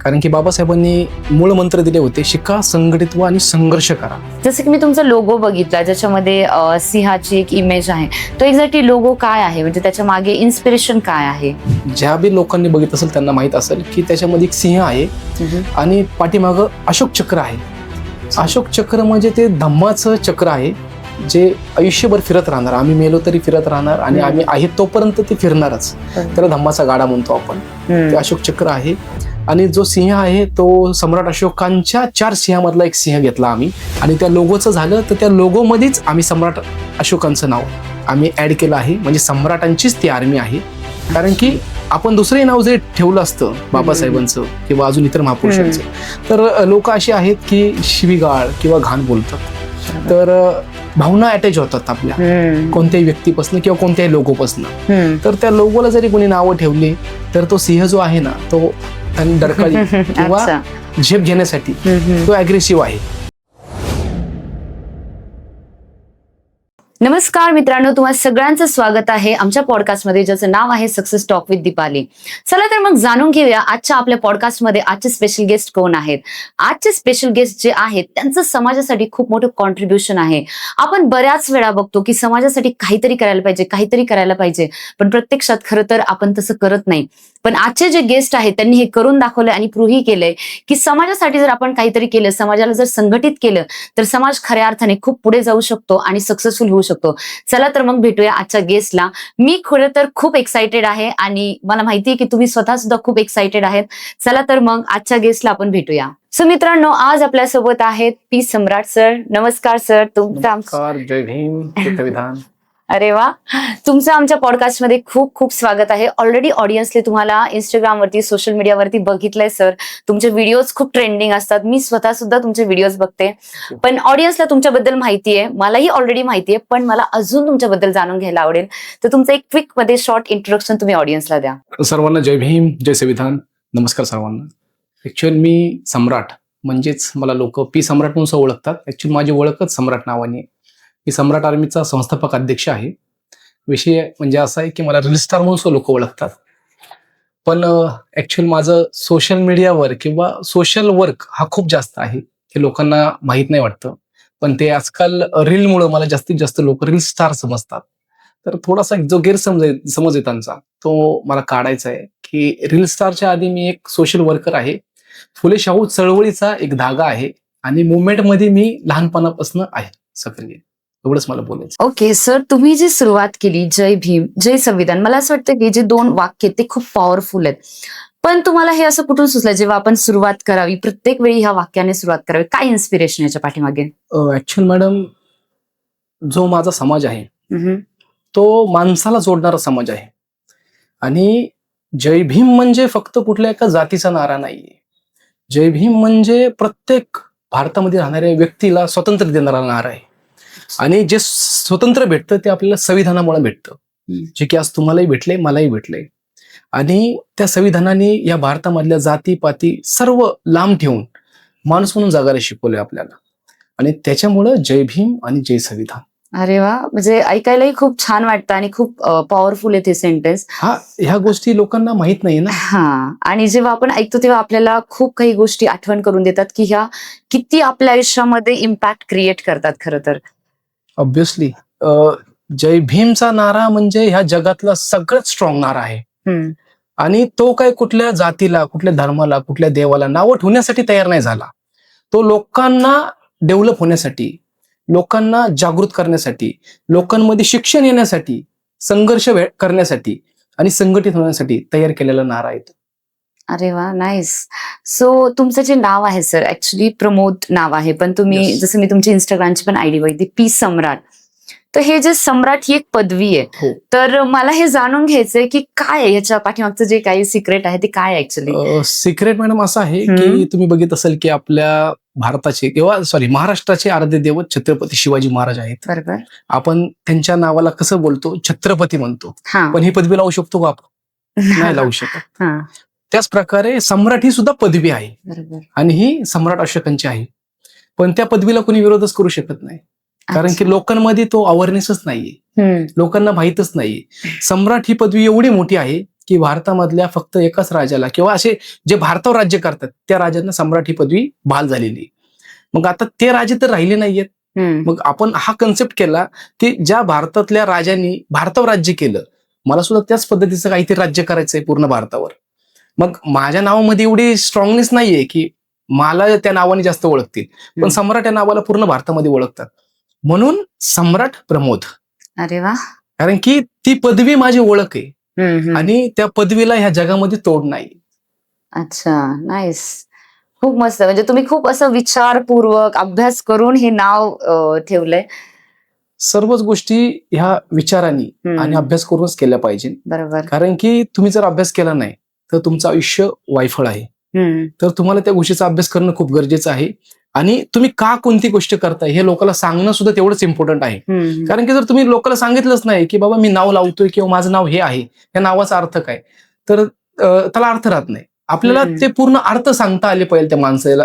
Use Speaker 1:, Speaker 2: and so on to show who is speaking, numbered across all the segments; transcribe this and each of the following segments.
Speaker 1: कारण की बाबासाहेबांनी मूळ मंत्र दिले होते, शिका, संघटित व्हा आणि संघर्ष करा.
Speaker 2: जसं की मी तुमचा लोगो बघितला, ज्याच्यामध्ये सिंहाची एक इमेज आहे. तो एक्झॅक्टली लोगो काय आहे, म्हणजे त्याच्या मागे इन्स्पिरेशन काय आहे?
Speaker 1: ज्या बी लोकांनी बघित असेल त्यांना माहित असेल की त्याच्यामध्ये एक सिंह आहे आणि पाठीमागं अशोक चक्र आहे. अशोक चक्र म्हणजे ते धम्माचं चक्र आहे, जे आयुष्यभर फिरत राहणार. आम्ही मेलो तरी फिरत राहणार आणि आम्ही आहे तोपर्यंत ते फिरणारच. त्याला धम्माचा गाडा म्हणतो आपण. ते अशोक चक्र आहे. आणि जो सिंह आहे तो सम्राट अशोकांच्या 4 सिंहामधला एक सिंह घेतला आम्ही. आणि त्या लोगोचं झालं तर त्या लोगोमध्येच आम्ही सम्राट अशोकांचं नाव आम्ही ऍड केलं आहे. म्हणजे सम्राटांचीच ती आर्मी आहे. कारण की आपण दुसरंही नाव जे ठेवलं असतं बाबासाहेबांचं किंवा अजून इतर महापुरुषांचं, तर लोक अशी आहेत की शिवीगाळ किंवा घाण बोलतात. तर भावना अटॅच होतात आपल्या कोणत्याही व्यक्तीपासून किंवा कोणत्याही लोगोपासून. तर त्या लोगोला जरी कोणी नावं ठेवली तर तो सिंह जो आहे ना, तो डरकाळी किंवा झेप घेण्यासाठी तो अग्रेसिव्ह आहे.
Speaker 2: नमस्कार मित्रांनो, तुम्हाला सगळ्यांचं स्वागत आहे आमच्या पॉडकास्टमध्ये, ज्याचं नाव आहे सक्सेस टॉक विथ दीपाली. चला तर मग जाणून घेऊया आजच्या आपल्या पॉडकास्टमध्ये आजचे स्पेशल गेस्ट कोण आहेत. आजचे स्पेशल गेस्ट जे आहेत त्यांचं समाजासाठी खूप मोठं कॉन्ट्रीब्युशन आहे. आपण बऱ्याच वेळा बघतो की समाजासाठी काहीतरी करायला पाहिजे, पण प्रत्यक्षात खरं तर आपण तसं करत नाही. पण आजचे जे गेस्ट आहेत त्यांनी हे करून दाखवलंय आणि प्रूव्ह केलंय की समाजासाठी जर आपण काहीतरी केलं, समाजाला जर संघटित केलं, तर समाज खऱ्या अर्थाने खूप पुढे जाऊ शकतो आणि सक्सेसफुल होऊ शकतो. चला तर मग भेटूया आजच्या गेस्टला. मी खरं तर खूप एक्साइटेड आहे आणि मला माहितीये की तुम्ही स्वतः सुद्धा खूप एक्साइटेड आहेत. चला तर मग आजच्या गेस्टला आपण भेटूया. सो मित्रांनो, आज आपल्यासोबत आहेत पी सम्राट सर. नमस्कार सर.
Speaker 1: नमस्कार, जय भीम, जय संविधान.
Speaker 2: अरे वा, तुमचं आमच्या पॉडकास्टमध्ये खूप खूप स्वागत आहे. ऑलरेडी ऑडियन्सने तुम्हाला इंस्टाग्रामवरती, सोशल मीडियावरती बघितलंय सर. तुमचे व्हिडिओज खूप ट्रेंडिंग असतात. मी स्वतः सुद्धा तुमचे व्हिडिओज बघते. पण ऑडियन्सला तुमच्याबद्दल माहितीये, मलाही ऑलरेडी माहितीये, पण मला अजून तुमच्याबद्दल जाणून घ्यायला आवडेल. तर तुमचं एक क्विक मध्ये शॉर्ट इंट्रोडक्शन तुम्ही ऑडियन्सला द्या.
Speaker 1: सर्वांना जय भीम, जय संविधान. नमस्कार सर्वांना. ऍक्च्युअली मी सम्राट, म्हणजेच मला लोक पी सम्राट म्हणून ओळखतात. ऍक्च्युअली माझी ओळखच सम्राट नावाने. मी सम्राट आर्मीचा संस्थापक अध्यक्ष आहे. विषय म्हणजे असा आहे की मला रील स्टार म्हणून लोक ओळखतात. पण ऍक्च्युअली माझं सोशल मीडियावर किंवा सोशल वर्क हा खूप जास्त आहे, हे लोकांना माहीत नाही वाटतं. पण ते आजकाल रीलमुळे मला जास्तीत जास्त लोक रील स्टार समजतात. तर थोडासा जो गैरसमज आहे त्यांचा, तो मला काढायचा आहे की रील स्टारच्या आधी मी एक सोशल वर्कर आहे. फुले शाहू चळवळीचा एक धागा आहे आणि मुवमेंटमध्ये मी लहानपणापासून आहे सक्रिय. एवढंच मला बोलायचं.
Speaker 2: ओके सर, तुम्ही जी सुरुवात केली जय भीम जय संविधान, मला असं वाटतं की जे 2 वाक्य ते खूप पॉवरफुल आहेत. पण तुम्हाला हे असं कुठून सुचलं जेव्हा आपण सुरुवात करावी, प्रत्येक वेळी ह्या वाक्याने सुरुवात करावी? काय इन्स्पिरेशन याच्या पाठीमागे?
Speaker 1: ऍक्च्युअली मॅडम, जो माझा समाज आहे तो माणसाला जोडणारा समाज आहे. आणि जय भीम म्हणजे फक्त कुठल्या एका जातीचा नारा नाहीये. जय भीम म्हणजे प्रत्येक भारतामध्ये राहणाऱ्या व्यक्तीला स्वातंत्र्य देणारा नारा आहे. आणि जे स्वतंत्र भेटतं ते आपल्याला संविधानामुळे भेटतं, जे की आज तुम्हालाही भेटलंय, मलाही भेटलंय. आणि त्या संविधानाने या भारतामधल्या जातीपाती सर्व लांब ठेवून माणूस म्हणून जगायला शिकवलंय आपल्याला. आणि त्याच्यामुळं जय भीम आणि जय संविधान.
Speaker 2: अरे वा, म्हणजे ऐकायलाही खूप छान वाटतं आणि खूप पॉवरफुल आहे ते सेंटेन्स.
Speaker 1: ह्या गोष्टी लोकांना माहित नाही ना.
Speaker 2: आणि जेव्हा आपण ऐकतो तेव्हा आपल्याला खूप काही गोष्टी आठवण करून देतात की ह्या किती आपल्या आयुष्यामध्ये इम्पॅक्ट क्रिएट करतात. खरं तर
Speaker 1: ऑब्विसली जय भीमचा नारा म्हणजे ह्या जगातला सगळ्यात स्ट्रॉंग नारा आहे. आणि तो काय कुठल्या जातीला, कुठल्या धर्माला, कुठल्या देवाला नावं ठेवण्यासाठी तयार नाही झाला. तो लोकांना डेव्हलप होण्यासाठी, लोकांना जागृत करण्यासाठी, लोकांमध्ये शिक्षण येण्यासाठी, संघर्ष करण्यासाठी आणि संघटित होण्यासाठी तयार केलेला नारा आहे.
Speaker 2: अरे वा, नाईस. सो तुमचं जे नाव आहे सर, ऍक्च्युली प्रमोद नाव आहे, पण तुम्ही जसं मी तुमची इंस्टाग्रामची पण आयडी बघितली, पी सम्राट. तर हे जे सम्राट ही एक पदवी आहे. तर मला हे जाणून घ्यायचंय की काय आहे याच्या पाठीमागचं जे काही सिक्रेट आहे ते काय ऍक्च्युअली?
Speaker 1: सिक्रेट मॅडम असं आहे की तुम्ही बघित असाल की आपल्या भारताचे किंवा महाराष्ट्राचे आराध्य दैवत छत्रपती शिवाजी महाराज आहेत.
Speaker 2: बरोबर.
Speaker 1: आपण त्यांच्या नावाला कसं बोलतो, छत्रपती म्हणतो. पण ही पदवी लावू शकतो का आपण? नाही लावू शकत. त्याच प्रकारे सम्राट ही सुद्धा पदवी आहे आणि ही सम्राट अशोकांची आहे. पण त्या पदवीला कोणी विरोधच करू शकत नाही, कारण की लोकांमध्ये तो अवेअरनेसच नाहीये, लोकांना माहीतच नाहीये. सम्राट ही पदवी एवढी मोठी आहे की भारतामधल्या फक्त एकाच राजाला किंवा असे जे भारतावर राज्य करतात त्या राजांना सम्राट ही पदवी बहाल झालेली. मग आता ते राजे तर राहिले नाहीयेत. मग आपण हा कन्सेप्ट केला की ज्या भारतातल्या राजांनी भारतावर राज्य केलं, मला सुद्धा त्याच पद्धतीचं काहीतरी राज्य करायचंय पूर्ण भारतावर. मग माझ्या नावामध्ये एवढी स्ट्रॉंगनेस नाहीये की मला त्या नावाने जास्त ओळखतील, पण सम्राट या नावाला पूर्ण भारतामध्ये ओळखतात, म्हणून सम्राट प्रमोद.
Speaker 2: अरे वा.
Speaker 1: कारण की ती पदवी माझी ओळख आहे आणि त्या पदवीला ह्या जगामध्ये तोड नाही.
Speaker 2: अच्छा, नाईस. खूप मस्त. म्हणजे तुम्ही खूप असं विचारपूर्वक अभ्यास करून हे नाव ठेवलंय.
Speaker 1: सर्वच गोष्टी ह्या विचारांनी आणि अभ्यास करूनच केल्या पाहिजे.
Speaker 2: बरोबर.
Speaker 1: कारण की तुम्ही जर अभ्यास केला नाही तर तुमचं आयुष्य वायफळ आहे. तर तुम्हाला त्या गोष्टीचा अभ्यास करणं खूप गरजेचं आहे. आणि तुम्ही का कोणती गोष्ट करताय हे लोकांना सांगणं सुद्धा तेवढंच इम्पॉर्टंट आहे. कारण की जर तुम्ही लोकांना सांगितलंच नाही की बाबा मी नाव लावतोय किंवा माझं नाव हे आहे, या नावाचा अर्थ काय, तर त्याला अर्थ राहत नाही. आपल्याला ते पूर्ण अर्थ सांगता आले पाहिजे त्या माणसाला,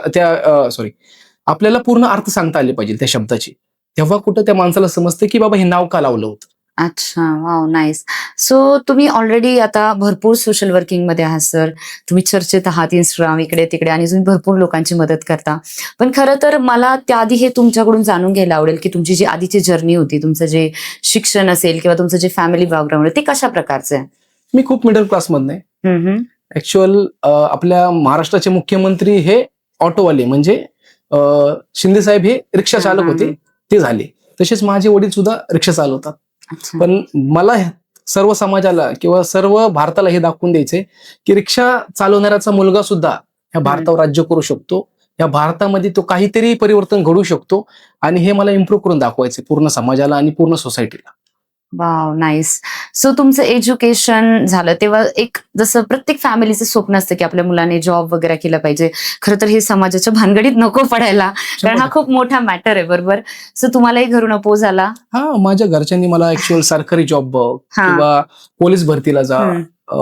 Speaker 1: आपल्याला पूर्ण अर्थ सांगता आले पाहिजे त्या शब्दाची. तेव्हा कुठं त्या माणसाला समजतं की बाबा हे नाव का लावलं होतं.
Speaker 2: अच्छा, वाव, नाईस. सो तुम्ही ऑलरेडी आता भरपूर सोशल वर्किंग मध्ये आहात सर. तुम्ही चर्चेत आहात, इंस्टाग्राम इकडे तिकडे, आणि तुम्ही भरपूर लोकांची मदत करता. पण खरं तर मला त्याआधी हे तुमच्याकडून जाणून घ्यायला आवडेल की तुमची जी आधीची जर्नी होती, तुमचं जे शिक्षण असेल किंवा तुमचं जे फॅमिली बॅकग्राऊंड आहे ते कशा प्रकारचं आहे?
Speaker 1: मी खूप मिडल क्लास मधनं आहे. ऍक्च्युअल आपल्या महाराष्ट्राचे मुख्यमंत्री हे ऑटोवाले म्हणजे शिंदे साहेब हे रिक्षा चालक होते, ते झाले. तसेच माझे वडील सुद्धा रिक्षा चालवतात. पण मला सर्व समाजाला किंवा सर्व भारताला हे दाखवून द्यायचंय की रिक्षा चालवणाऱ्याचा मुलगा सुद्धा ह्या भारतावर राज्य करू शकतो, या भारतामध्ये तो काहीतरी परिवर्तन घडू शकतो, आणि हे मला इम्प्रूव्ह करून दाखवायचे पूर्ण समाजाला आणि पूर्ण सोसायटीला.
Speaker 2: Wow, nice. सो तुमचं एज्युकेशन झालं तेव्हा एक जसं प्रत्येक फॅमिलीचं स्वप्न असतं की आपल्या मुलाने जॉब वगैरे केला पाहिजे. खरं तर हे समाजाच्या भानगडीत नको पडायला, कारण हा खूप मोठा मॅटर आहे. बरोबर. सो तुम्हालाही घरून अपोज आला?
Speaker 1: हा, माझ्या घरच्यांनी मला ऍक्च्युअल सरकारी जॉब बघ किंवा पोलीस भरतीला जा,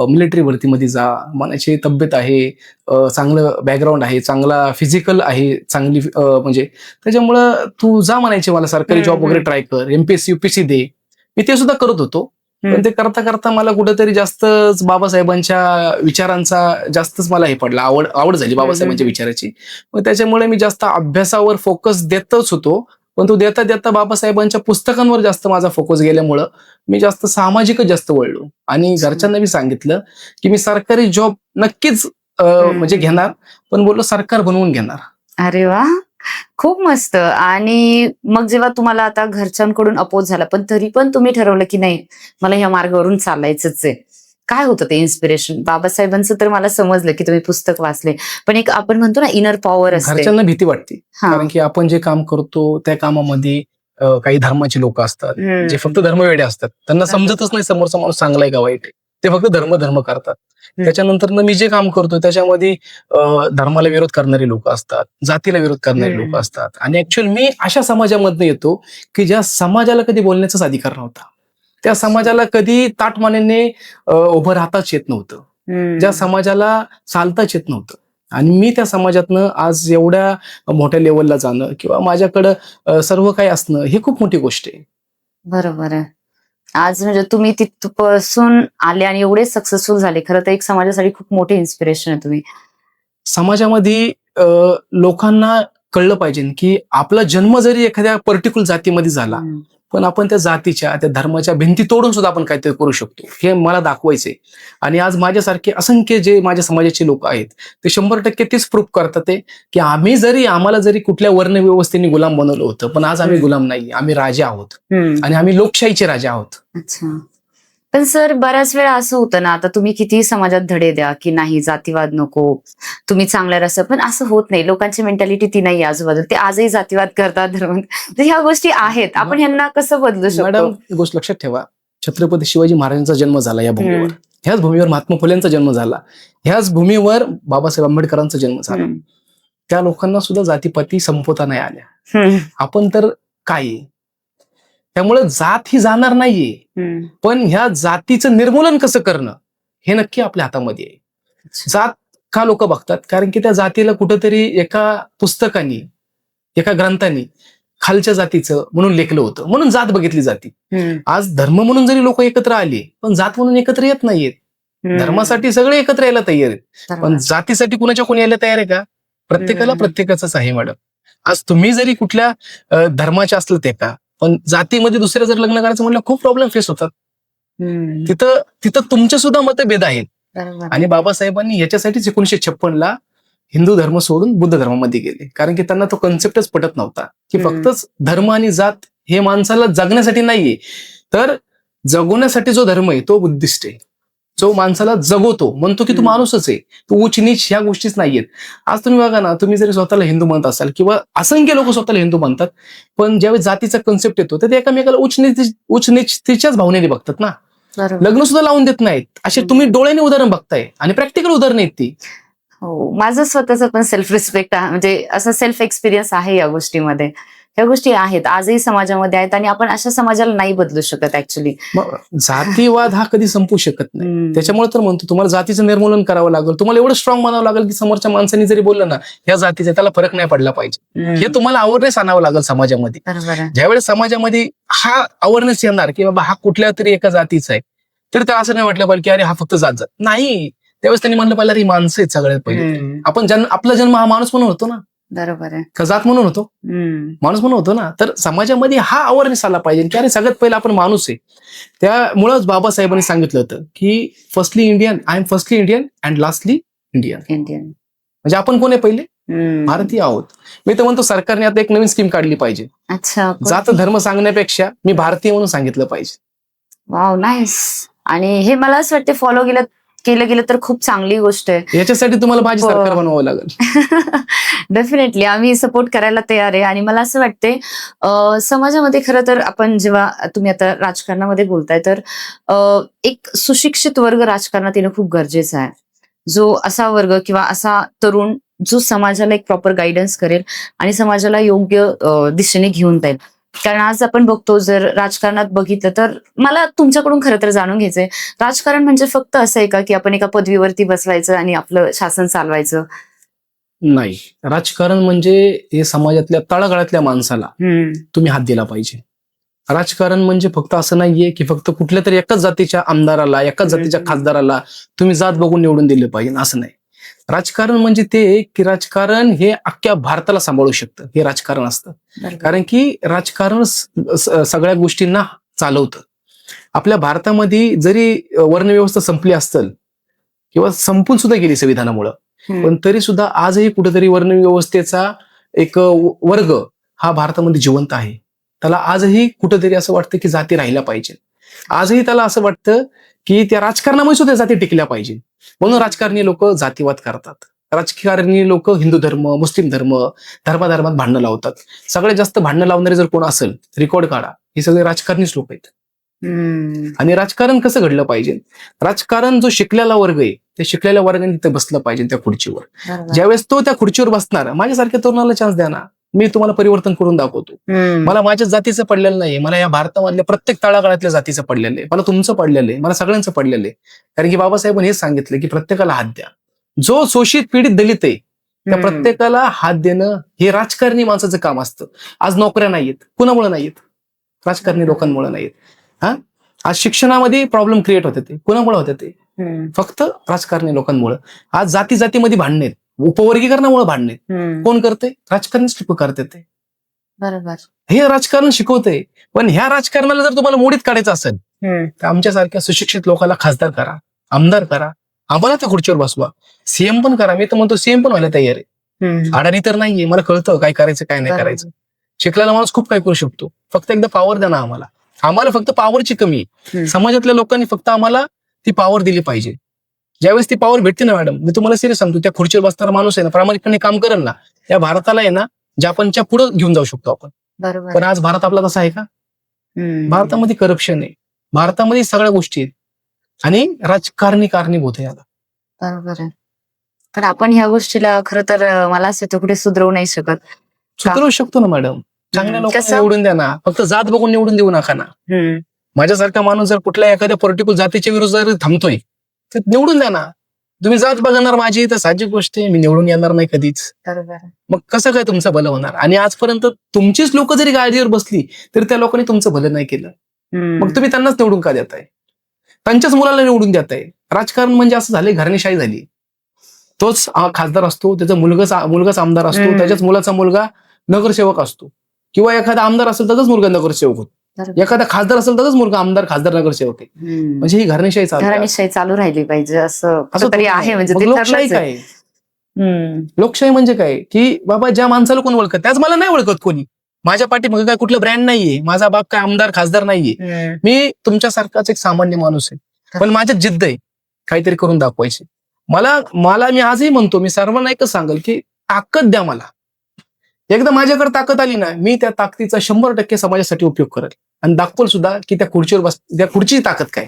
Speaker 1: मिलिटरी भरतीमध्ये जा, मनाची तब्येत आहे, चांगलं बॅकग्राऊंड आहे, चांगला फिजिकल आहे, चांगली म्हणजे त्याच्यामुळं तू जा म्हणायचे मला, सरकारी जॉब वगैरे ट्राय कर, एमपीएससी युपीएससी दे. मी ते सुद्धा करत होतो, पण ते करता करता मला कुठेतरी जास्तच बाबासाहेबांच्या विचारांचा जास्तच मला हे पडला, आवड झाली बाबासाहेबांच्या विचाराची. मग त्याच्यामुळे मी जास्त अभ्यासावर फोकस देतच होतो, पण तो देता देता बाबासाहेबांच्या पुस्तकांवर जास्त माझा फोकस गेल्यामुळं मी जास्त सामाजिकच जास्त वळलो. आणि घरच्यांना मी सांगितलं की मी सरकारी जॉब नक्कीच म्हणजे घेणार, पण बोललो सरकार बनवून घेणार.
Speaker 2: अरे वा, खूप मस्त. आणि मग जेव्हा तुम्हाला आता घरच्यांकडून अपोज झाला, पण तरी पण तुम्ही ठरवलं की नाही मला ह्या मार्गावरून चालायचंच आहे, काय होतं ते इन्स्पिरेशन? बाबासाहेबांचं तर मला समजलं की तुम्ही पुस्तक वाचले, पण एक आपण म्हणतो ना इनर पॉवर असते.
Speaker 1: घरच्यांना भीती वाटते, कारण की आपण जे काम करतो त्या कामामध्ये काही धर्माचे लोक असतात जे फक्त धर्मवेडे असतात, त्यांना समजतच नाही समोरचा माणूस चांगला आहे का वाईट आहे, ते फक्त धर्म करतात. त्याच्यानंतर मी जे काम करतो त्याच्यामध्ये धर्माला विरोध करणारे लोक असतात, जातीला विरोध करणारे लोक असतात. आणि ऍक्च्युअल मी अशा समाजामधनं येतो की ज्या समाजाला कधी बोलण्याचाच अधिकार नव्हता, त्या समाजाला कधी ताटमानेने उभं राहताच येत नव्हतं, ज्या समाजाला चालताच येत नव्हतं. आणि मी त्या समाजातनं आज एवढ्या मोठ्या लेवलला जाणं किंवा माझ्याकडं सर्व काही असणं हे खूप मोठी गोष्ट आहे.
Speaker 2: बरोबर आहे. आज म्हणजे तुम्ही तिथपासून आले आणि एवढे सक्सेसफुल झाले, खरं तर एक समाजासाठी खूप मोठे इन्स्पिरेशन आहे तुम्ही.
Speaker 1: समाजामध्ये लोकांना कळलं पाहिजे की आपला जन्म जरी एखाद्या पर्टिक्युलर जातीमध्ये झाला, पण आपण त्या जातीच्या त्या धर्माच्या भिंती तोडून सुद्धा आपण काहीतरी करू शकतो, हे मला दाखवायचंय. आणि आज माझ्यासारखे असंख्य जे माझ्या समाजाचे लोक आहेत ते 100% तेच प्रूफ करतात की आम्हाला जरी कुठल्या वर्ण व्यवस्थेने गुलाम बनवलं होतं, पण आज आम्ही गुलाम नाही, आम्ही राजे आहोत आणि आम्ही लोकशाहीचे राजे आहोत.
Speaker 2: अच्छा. पण सर बऱ्याच वेळा असं होतं ना, आता तुम्ही कितीही समाजात धडे द्या की नाही जातीवाद नको, तुम्ही चांगल्या रस्त्यावर, पण असं होत नाही. लोकांची मेंटॅलिटी ती नाही आजूबाजूला, ते आजही जातीवाद करतात, धर्म, तर ह्या गोष्टी आहेत. आपण ह्यांना कसं बदलू शकतो?
Speaker 1: मॅडम, गोष्ट लक्षात ठेवा, छत्रपती शिवाजी महाराजांचा जन्म झाला या भूमीवर, ह्याच भूमीवर महात्मा फुलेंचा जन्म झाला, ह्याच भूमीवर बाबासाहेब आंबेडकरांचा जन्म झाला. त्या लोकांना सुद्धा जातीपाती संपवता नाही आल्या. आपण तर काय, त्यामुळे जात ही जाणार नाहीये, पण ह्या जातीचं निर्मूलन कसं करणं हे नक्की आपल्या हातामध्ये आहे. जात का लोक बघतात, कारण की त्या जातीला कुठंतरी एका पुस्तकाने, एका ग्रंथाने खालच्या जातीचं म्हणून लेखलं होतं, म्हणून जात बघितली जाते. आज धर्म म्हणून जरी लोक एकत्र आले, पण जात म्हणून एकत्र येत नाहीयेत. धर्मासाठी सगळे एकत्र यायला तयार आहेत, पण जातीसाठी कुणाच्या कोणी यायला तयार आहे का? प्रत्येकाला प्रत्येकाच आहे मॅडम. आज तुम्ही जरी कुठल्या धर्माचे असलं ते का, पण जातीमध्ये दुसऱ्या जर लग्न करायचं म्हणलं खूप प्रॉब्लेम फेस होतात. तिथं तुमचे सुद्धा मतभेद आहेत. आणि बाबासाहेबांनी याच्यासाठीच 1956 हिंदू धर्म सोडून बुद्ध धर्मामध्ये गेले, कारण की त्यांना तो कन्सेप्टच पटत नव्हता की फक्तच धर्म आणि जात हे माणसाला जगण्यासाठी नाहीये, तर जगवण्यासाठी जो धर्म आहे तो बुद्धिस्ट आहे, जो माणसाला जगवतो, म्हणतो की तू माणूसच आहे, तू उच्च नीच ह्या गोष्टीच नाहीयेत. आज तुम्ही बघा ना, तुम्ही जरी स्वतःला हिंदू म्हणत असाल किंवा असंख्य लोक स्वतःला हिंदू म्हणतात, पण ज्यावेळेस जातीचा कन्सेप्ट येतो तर ते एकामेकाला उच्च नीचतेच्याच भावनेने बघतात ना. लग्न सुद्धा लावून देत नाहीत. असे तुम्ही डोळ्याने उदाहरण बघताय आणि प्रॅक्टिकल उदाहरण आहेत ती.
Speaker 2: हो, माझं स्वतःच पण सेल्फ रिस्पेक्ट म्हणजे असं सेल्फ एक्सपिरियन्स आहे या गोष्टीमध्ये. ह्या गोष्टी आहेत, आजही समाजामध्ये आहेत आणि आपण अशा समाजाला नाही बदलू शकत ऍक्च्युली.
Speaker 1: जातीवाद हा कधी संपू शकत नाही. त्याच्यामुळे तर म्हणतो तुम्हाला जातीचं निर्मूलन करावं लागेल. तुम्हाला एवढं स्ट्रॉंग बनावं लागेल की समोरच्या माणसाने जरी बोललं ना या जातीचा, त्याला फरक नाही पडला पाहिजे. हे तुम्हाला अवेअरनेस आणावं लागेल समाजामध्ये. ज्यावेळेस समाजामध्ये हा अवेअरनेस येणार की बाबा हा कुठल्या तरी एका जातीचा आहे, तर त्याला असं नाही वाटलं पाहिजे की अरे हा फक्त जात नाही. त्यावेळेस त्यांनी म्हणलं पाहिजे अरे माणसं आहेत सगळ्यात पहिले. आपण आपला जन्म हा माणूस म्हणून होतो ना,
Speaker 2: बरोबर आहे,
Speaker 1: का जात म्हणून होतो? माणूस म्हणून होतो ना. तर समाजामध्ये हा अवेअरनेस आला पाहिजे की अरे सगळ्यात पहिला आपण माणूस आहे. त्यामुळेच बाबासाहेबांनी सांगितलं होतं की firstly Indian, I am firstly Indian and lastly Indian. म्हणजे आपण कोण आहे? पहिले भारतीय आहोत. मी तर म्हणतो सरकारने आता एक नवीन स्कीम काढली पाहिजे.
Speaker 2: अच्छा,
Speaker 1: जात धर्म सांगण्यापेक्षा मी भारतीय म्हणून सांगितलं पाहिजे.
Speaker 2: Wow, nice. आणि हे मला असं वाटतं फॉलो केलं गेलं तर खूप चांगली गोष्ट आहे.
Speaker 1: याच्यासाठी तुम्हाला माझी सरकार बनवावं लागेल.
Speaker 2: डेफिनेटली आम्ही सपोर्ट करायला तयार आहे. आणि मला असं वाटते समाजामध्ये खरं तर आपण जेव्हा तुम्ही आता राजकारणामध्ये बोलताय तर एक सुशिक्षित वर्ग राजकारणात येणं खूप गरजेचं आहे. जो असा वर्ग किंवा असा तरुण जो समाजाला एक प्रॉपर गायडन्स करेल आणि समाजाला योग्य दिशेने घेऊन जाईल. कारण आज आपण बघतो, जर राजकारणात बघितलं तर मला तुमच्याकडून खरं तर जाणून घ्यायचंय, राजकारण म्हणजे फक्त असं आहे का की आपण एका पदवीवरती बसवायचं आणि आपलं शासन चालवायचं?
Speaker 1: नाही, राजकारण म्हणजे हे समाजातल्या तळागाळातल्या माणसाला तुम्ही हात दिला पाहिजे. राजकारण म्हणजे फक्त असं नाहीये की फक्त कुठल्या तरी एकाच जातीच्या आमदाराला, एकाच जातीच्या खासदाराला तुम्ही जात बघून निवडून दिले पाहिजे, असं नाही. राजकारण म्हणजे ते की राजकारण हे अख्ख्या भारताला सांभाळू शकतं, हे राजकारण असतं. कारण की राजकारण सगळ्या गोष्टींना चालवतं. आपल्या भारतामध्ये जरी वर्णव्यवस्था संपली असेल किंवा संपून सुद्धा गेली संविधानामुळं, पण तरी सुद्धा आजही कुठेतरी वर्णव्यवस्थेचा एक वर्ग हा भारतामध्ये जिवंत आहे. त्याला आजही कुठेतरी असं वाटतं की जाती राहिल्या पाहिजे. आजही त्याला असं वाटतं की त्या राजकारणामुळे सुद्धा जाती टिकल्या पाहिजे. म्हणून राजकारणी लोक जातीवाद करतात. राजकारणी लोक हिंदू धर्म, मुस्लिम धर्म, धर्मात भांडणं लावतात. सगळ्यात जास्त भांडणं लावणारे जर कोण असेल, रेकॉर्ड काढा, हे सगळे राजकारणीच लोक आहेत. आणि राजकारण कसं घडलं पाहिजे? राजकारण जो शिकलेला वर्ग आहे, त्या शिकलेल्या वर्गाने तिथे बसलं पाहिजे त्या खुर्चीवर. ज्यावेळेस तो त्या खुर्चीवर बसणार, माझ्यासारख्या तरुणाला चान्स द्या ना, मी तुम्हाला परिवर्तन करून दाखवतो. मला माझ्या जातीचं पडलेलं नाहीये, मला या भारतामधल्या प्रत्येक तळागाळातल्या जातीचं पडलेलं आहे, मला तुमचं पडलेलं आहे, मला सगळ्यांचं पडलेलं आहे. कारण की बाबासाहेबांनी हेच सांगितलं की प्रत्येकाला हात द्या. जो शोषित पीडित दलित आहे त्या प्रत्येकाला हात देणं हे राजकारणी माणसाचं काम असतं. आज नोकऱ्या नाहीयेत, कुणामुळे नाहीयेत? राजकारणी लोकांमुळे नाहीयेत. आज शिक्षणामध्ये प्रॉब्लेम क्रिएट होते, ते कुणामुळे होते? ते फक्त राजकारणी लोकांमुळे. आज जातीमध्ये भांडणे, उपवर्गीकरणामुळे भांडणे कोण करते? राजकारणीच लोक करते. ते
Speaker 2: बरोबर,
Speaker 1: हे राजकारण शिकवते. पण ह्या राजकारणाला जर तुम्हाला मोडीत काढायचं असेल तर आमच्यासारख्या सुशिक्षित लोकांना खासदार करा, आमदार करा, आम्हाला त्या खुर्चीवर बसवा, सीएम पण करा. मी तर म्हणतो सीएम पण व्हायला तयार आहे. अडाणी तर नाहीये, मला कळतं काय करायचं काय नाही करायचं. शिकलेला माणूस खूप काय करू शकतो. फक्त एकदा पॉवर द्या ना आम्हाला फक्त पॉवरची कमी आहे. समाजातल्या लोकांनी फक्त आम्हाला ती पॉवर दिली पाहिजे. ज्यावेळेस ती पॉवर भेटते ना मॅडम, मी तुम्हाला सिरियस सांगतो, त्या खुर्चीवर बसणारा माणूस आहे ना, प्रामाणिकपणे काम करेल ना, या भारताला आहे ना जपानच्या पुढे घेऊन जाऊ शकतो आपण. पण आज भारत आपला तसा आहे का? भारतामध्ये करप्शन आहे, भारतामध्ये सगळ्या गोष्टी आहेत आणि राजकारणी कारणीभूत आहे याला.
Speaker 2: बरोबर आहे. पण आपण ह्या गोष्टीला खरं तर मला असं वाटतं कुठे सुधरवू नाही शकत.
Speaker 1: सुधरवू शकतो ना मॅडम, चांगल्या लोकांना निवडून द्या ना, फक्त जात बघून निवडून देऊ नका ना. माझ्यासारखा माणूस जर कुठल्या एखाद्या पर्टिक्युलर जातीच्या विरोधात थांबतोय तर निवडून द्या ना. तुम्ही जात बघणार माझी, तर साहजिक गोष्ट आहे मी निवडून येणार नाही कधीच. मग कसं काय तुमचं भलं होणार? आणि आजपर्यंत तुमचीच लोक जरी गाडीवर बसली तरी त्या लोकांनी तुमचं भलं नाही केलं. मग तुम्ही त्यांनाच निवडून का देताय? त्यांच्याच मुलाला निवडून देताय. राजकारण म्हणजे असं झालंय, घराणेशाही झाली. तोच खासदार असतो, त्याचा मुलगाच आमदार असतो, त्याच्याच मुलाचा मुलगा नगरसेवक असतो, किंवा एखादा आमदार असेल त्याचाच मुलगा नगरसेवक होतो, एखादा खासदार असेल त्याचाच मुलगा आमदार, खासदार, नगरसेवक आहे. म्हणजे ही घराणेशाही
Speaker 2: चालू राहिली पाहिजे असं तरी आहे. म्हणजे
Speaker 1: लोकशाही काय? लोकशाही म्हणजे काय की बाबा ज्या माणसाला कोण ओळखत, त्याच मला नाही ओळखत कोणी. माझ्या पाठीमागे काय कुठलं ब्रँड नाहीये, माझा बाप काय आमदार खासदार नाहीये, मी तुमच्यासारखाच एक सामान्य माणूस आहे. पण माझ्यात जिद्द आहे काहीतरी करून दाखवायची. मला मी आजही म्हणतो, मी सर्वांना एकच सांगेल की ताकद द्या मला. एकदा माझ्याकडे ताकद आली ना, मी त्या ताकदीचा 100% समाजासाठी उपयोग करेल आणि दाखवल सुद्धा की त्या खुर्चीची ताकद काय,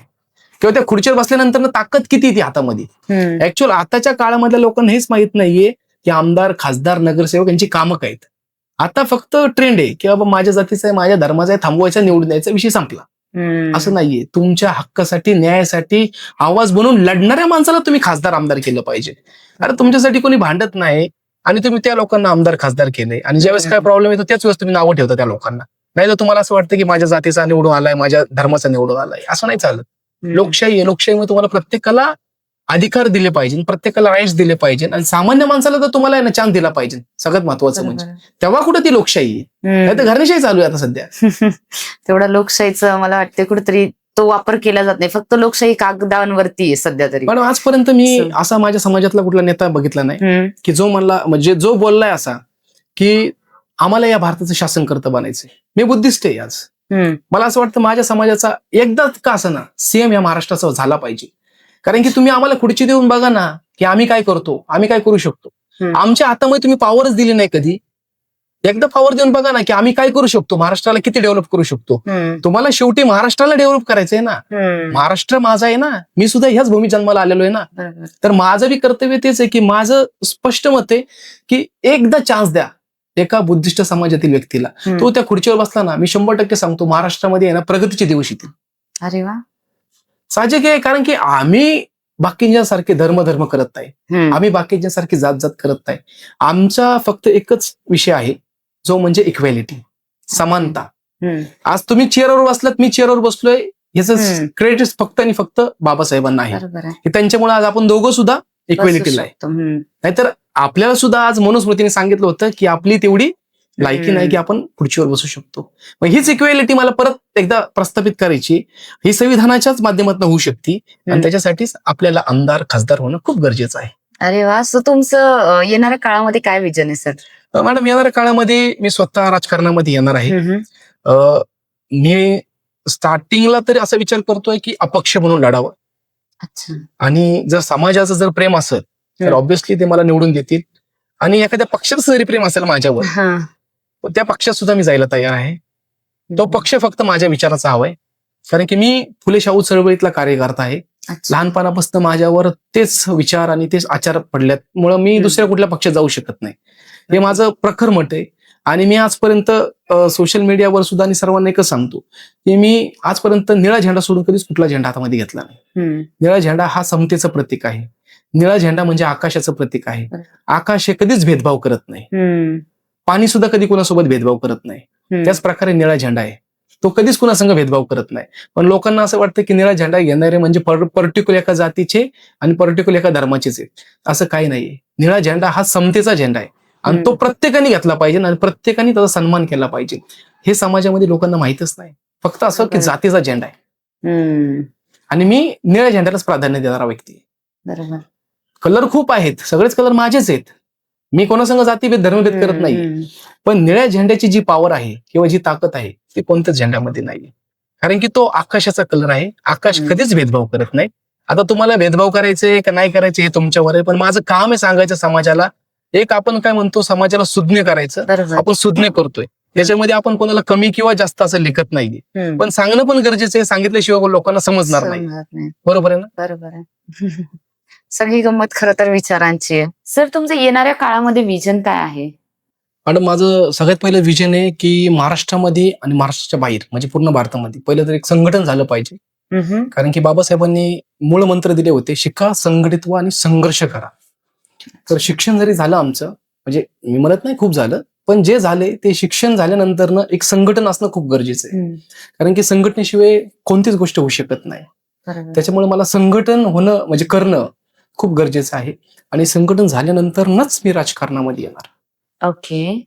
Speaker 1: किंवा त्या खुर्चीवर बसल्यानंतर ताकद किती ती हातामध्ये. ऍक्च्युअल आताच्या काळामधल्या लोकांना हेच माहित नाहीये की आमदार, खासदार, नगरसेवक यांची कामं काय आहेत. आता फक्त ट्रेंड आहे की बाबा माझ्या जातीचा आहे, माझ्या धर्माचा आहे, थांबवायचा, निवडून द्यायचा, विषय संपला. असं नाहीये. तुमच्या हक्कासाठी, न्यायासाठी आवाज बनवून लढणाऱ्या माणसाला तुम्ही खासदार, आमदार केलं पाहिजे. अरे तुमच्यासाठी कोणी भांडत नाही आणि तुम्ही त्या लोकांना आमदार, खासदार केले, आणि ज्यावेळेस काय प्रॉब्लेम येतो त्याच वेळेस तुम्ही नावं ठेवता त्या लोकांना. नाही तर तुम्हाला असं वाटतं की माझ्या जातीचा निवडून आलाय, माझ्या धर्माचा निवडून आलाय. असं नाही चालत. लोकशाही आहे. लोकशाहीमध्ये तुम्हाला प्रत्येकाला अधिकार दिले पाहिजे, प्रत्येकाला राईट्स दिले पाहिजे, आणि सामान्य माणसाला तर तुम्हाला ना चान्स दिला पाहिजे. सगळ्यात महत्वाचं म्हणजे तेव्हा कुठे ती लोकशाही आहे. नाही तर घराणेशाही चालू आहे आता सध्या.
Speaker 2: तेवढा लोकशाहीचं मला वाटतं कुठेतरी तो वापर केला जात नाही, फक्त लोकशाही कागदांवरती आहे सध्या तरी.
Speaker 1: पण आजपर्यंत मी असा माझ्या समाजातला कुठला नेता बघितला नाही की जो म्हणला, म्हणजे जो बोललाय असा की आम्हाला या भारताचं शासनकर्ता बनायचंय. मी बुद्धिस्ट आहे आज. मला असं वाटतं माझ्या समाजाचा एकदा का असं ना सीएम या महाराष्ट्राचा झाला पाहिजे. कारण की तुम्ही आम्हाला खुर्ची देऊन बघा ना की आम्ही काय करतो, आम्ही काय करू शकतो. आमच्या हातामध्ये तुम्ही पॉवरच दिली नाही कधी. एकदा पॉवर देऊन बघा ना की आम्ही काय करू शकतो, महाराष्ट्राला किती डेव्हलप करू शकतो. तुम्हाला शेवटी महाराष्ट्राला डेव्हलप करायचंय ना. महाराष्ट्र माझा आहे ना, मी सुद्धा ह्याच भूमी जन्माला आलेलो आहे ना. तर माझं बी कर्तव्य तेच आहे की माझं स्पष्ट मत आहे की एकदा चान्स द्या एका बुद्धिस्ट समाजातील व्यक्तीला. तो त्या खुर्चीवर बसला ना, मी 100% सांगतो महाराष्ट्रामध्ये आहे ना प्रगतीचे दिवस येतील.
Speaker 2: अरे वा.
Speaker 1: साहजिक आहे, कारण की आम्ही बाकींच्यासारखे धर्म करत नाही, आम्ही बाकींच्यासारखी जात करत नाही. आमचा फक्त एकच विषय आहे, जो म्हणजे इक्वॅलिटी, समानता. आज तुम्ही चेअरवर बसलात, मी चेअरवर बसलोय, ह्याचं क्रेडिट फक्त आणि फक्त बाबासाहेबांना आहे. त्यांच्यामुळे आज आपण दोघं सुद्धा इक्वॅलिटीला आहे. नाहीतर आपल्याला सुद्धा आज मनुस्मृतीने सांगितलं होतं की आपली तेवढी लायकी नाही की आपण खुर्चीवर बसू शकतो. मग हीच इक्वॅलिटी मला परत एकदा प्रस्थापित करायची, ही संविधानाच्याच माध्यमातून होऊ शकते, आणि त्याच्यासाठीच आपल्याला आमदार, खासदार होणं खूप गरजेचं आहे.
Speaker 2: अरे वा. सो तुमचं येणाऱ्या काळामध्ये काय विजन आहे सर?
Speaker 1: मॅडम, येणाऱ्या काळामध्ये मी स्वतः राजकारणामध्ये येणार आहे. मी स्टार्टिंगला तरी असा विचार करतोय की अपक्ष म्हणून लढावं. आणि जर समाजाचं जर प्रेम असेल तर ऑब्व्हियसली ते मला निवडून देतील, आणि एखाद्या पक्षाचं जरी प्रेम असेल माझ्यावर, त्या पक्षात सुद्धा मी जायला तयार आहे. तो पक्ष फक्त माझ्या विचाराचा हवाय, कारण की मी फुले शाहू चळवळीतला कार्यकर्ता आहे. लहानपणापासून माझ्यावर तेच विचार आणि तेच आचार पडल्यामुळं मी दुसऱ्या कुठल्या पक्षात जाऊ शकत नाही. हे माझं प्रखर मत आहे. आणि मी आजपर्यंत सोशल मीडियावर सुद्धा आणि सर्वांना एकच सांगतो की मी आजपर्यंत निळा झेंडा सोडून कधीच कुठला झेंडा हातामध्ये घेतला नाही. निळा झेंडा हा समतेचं प्रतीक आहे. निळा झेंडा म्हणजे आकाशाचं प्रतीक आहे. आकाश हे कधीच भेदभाव करत नाही, पाणी सुद्धा कधी कुणासोबत भेदभाव करत नाही. त्याच प्रकारे निळा झेंडा आहे, तो कधीच कुणासंग भेदभाव करत नाही. पण लोकांना असं वाटतं की निळा झेंडा घेणारे म्हणजे पर्टिक्युलर एका जातीचे आणि पर्टिक्युलर एका धर्माचेच आहेत. असं काही नाहीये. निळा झेंडा हा समतेचा झेंडा आहे, आणि तो प्रत्येकाने घेतला पाहिजे आणि प्रत्येकाने त्याचा सन्मान केला पाहिजे. हे समाजामध्ये लोकांना माहितच नाही. फक्त असं की जातीचा झेंडा आहे, आणि मी निळ्या झेंड्यालाच प्राधान्य देणारा व्यक्ती आहे.
Speaker 2: बरोबर.
Speaker 1: कलर खूप आहेत, सगळेच कलर माझेच आहेत, मी कोणासंग जातीभेद, धर्मभेद करत नाही. पण निळ्या झेंड्याची जी पॉवर आहे किंवा जी ताकद आहे ती कोणत्याच झेंड्यामध्ये नाही, कारण की तो आकाशाचा कलर आहे. आकाश कधीच भेदभाव करत नाही. आता तुम्हाला भेदभाव करायचे का नाही करायचे हे तुमच्यावर आहे, पण माझं काम आहे सांगायचं समाजाला. एक आपण काय म्हणतो, समाजाला सुज्ञ करायचं, आपण सुज्ञ करतोय. त्याच्यामध्ये आपण कोणाला कमी किंवा जास्त असं लिखत नाहीये, पण सांगणं पण गरजेचं आहे. सांगितल्याशिवाय लोकांना समजणार नाही. बरोबर आहे ना?
Speaker 2: बरोबर आहे. सगळी गंमत खरं तर विचारांची आहे. सर, तुमचं येणाऱ्या काळामध्ये विजन काय आहे?
Speaker 1: मॅडम, माझं सगळ्यात पहिलं विजन आहे की महाराष्ट्रामध्ये आणि महाराष्ट्राच्या बाहेर म्हणजे पूर्ण भारतामध्ये पहिलं तर एक संघटन झालं पाहिजे. कारण की बाबासाहेबांनी मूळ मंत्र दिले होते, शिका, संघटित व्हा आणि संघर्ष करा. तर शिक्षण जरी झालं आमचं, म्हणजे मी म्हणत नाही खूप झालं, पण जे झाले ते शिक्षण झाल्यानंतर एक संघटन असणं खूप गरजेचं आहे. कारण की संघटनेशिवाय कोणतीच गोष्ट होऊ शकत नाही. त्याच्यामुळे मला संघटन होणं म्हणजे करणं खूप गरजेचं आहे आणि संघटन झाल्यानंतरच मी राजकारणामध्ये येणार.
Speaker 2: ओके.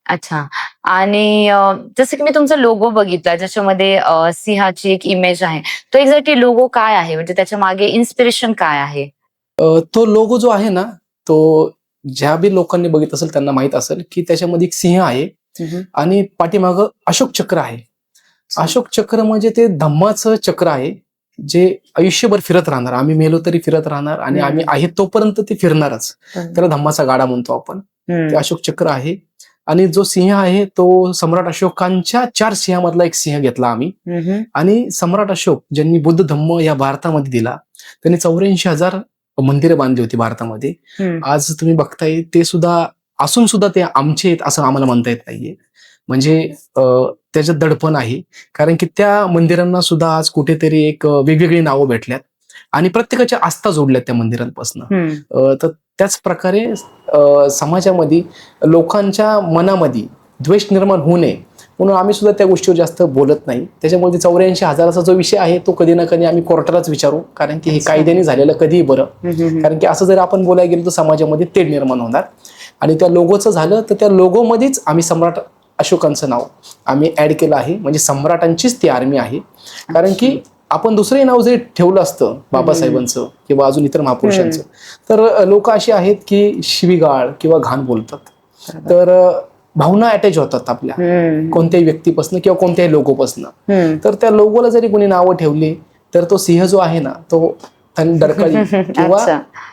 Speaker 2: अच्छा. आणि जसं की मी तुमचा लोगो बघितला ज्याच्यामध्ये सिंहाची एक इमेज आहे. तो एक्झॅक्टली लोगो काय आहे? म्हणजे त्याच्या मागे इन्स्पिरेशन काय आहे?
Speaker 1: तो लोगो जो आहे ना, तो ज्या बी लोकांनी बघितलं असेल त्यांना माहित असेल की त्याच्यामध्ये एक सिंह आहे आणि पाठीमागं अशोक चक्र आहे. अशोक चक्र म्हणजे ते धम्माचं चक्र आहे, जे आयुष्यभर फिरत राहणार. आम्ही मेलो तरी फिरत राहणार आणि आम्ही आहे तोपर्यंत ते फिरणारच. त्याला धम्माचा गाडा म्हणतो आपण. ते अशोक चक्र आहे आणि जो सिंह आहे तो सम्राट अशोकांच्या 4 सिंहामधला एक सिंह घेतला आम्ही. आणि सम्राट अशोक ज्यांनी बुद्ध धम्म या भारतामध्ये दिला, त्यांनी 84,000 मंदिरं बांधली होती भारतामध्ये. आज तुम्ही बघताय ते सुद्धा असून सुद्धा ते आमचे आहेत असं आम्हाला म्हणता येत नाहीये. म्हणजे त्याच्यात दडपण आहे, कारण की त्या मंदिरांना सुद्धा आज कुठेतरी एक वेगवेगळी नावं भेटल्यात आणि प्रत्येकाच्या आस्था जोडल्यात त्या मंदिरांपासून. तर त्याच प्रकारे समाजामध्ये लोकांच्या मनामध्ये द्वेष निर्माण होऊ नये म्हणून आम्ही सुद्धा त्या गोष्टीवर जास्त बोलत नाही. त्याच्यामुळे 84,000चा जो विषय आहे तो कधी ना कधी आम्ही कोर्टालाच विचारू, कारण की हे कायद्याने झालेलं कधीही बरं. कारण की असं जर आपण बोलायला गेलो तर समाजामध्ये तेढ निर्माण होणार. आणि त्या लोगोचं झालं तर त्या लोगोमध्येच आम्ही सम्राट अशोकांचं नाव आम्ही ऍड केलं आहे. म्हणजे सम्राटांचीच ती आर्मी आहे. कारण की आपण दुसरंही नाव जरी ठेवलं असतं बाबासाहेबांचं किंवा अजून इतर महापुरुषांचं, तर लोक अशी आहेत की शिवीगाळ किंवा घाण बोलतात. तर भावना अटॅच होतात आपल्या कोणत्याही व्यक्तीपासून किंवा कोणत्याही लोगोपासून. तर त्या लोगोला जरी कोणी नावं ठेवली तर तो सिंह जो आहे ना, तो डरकाळी किंवा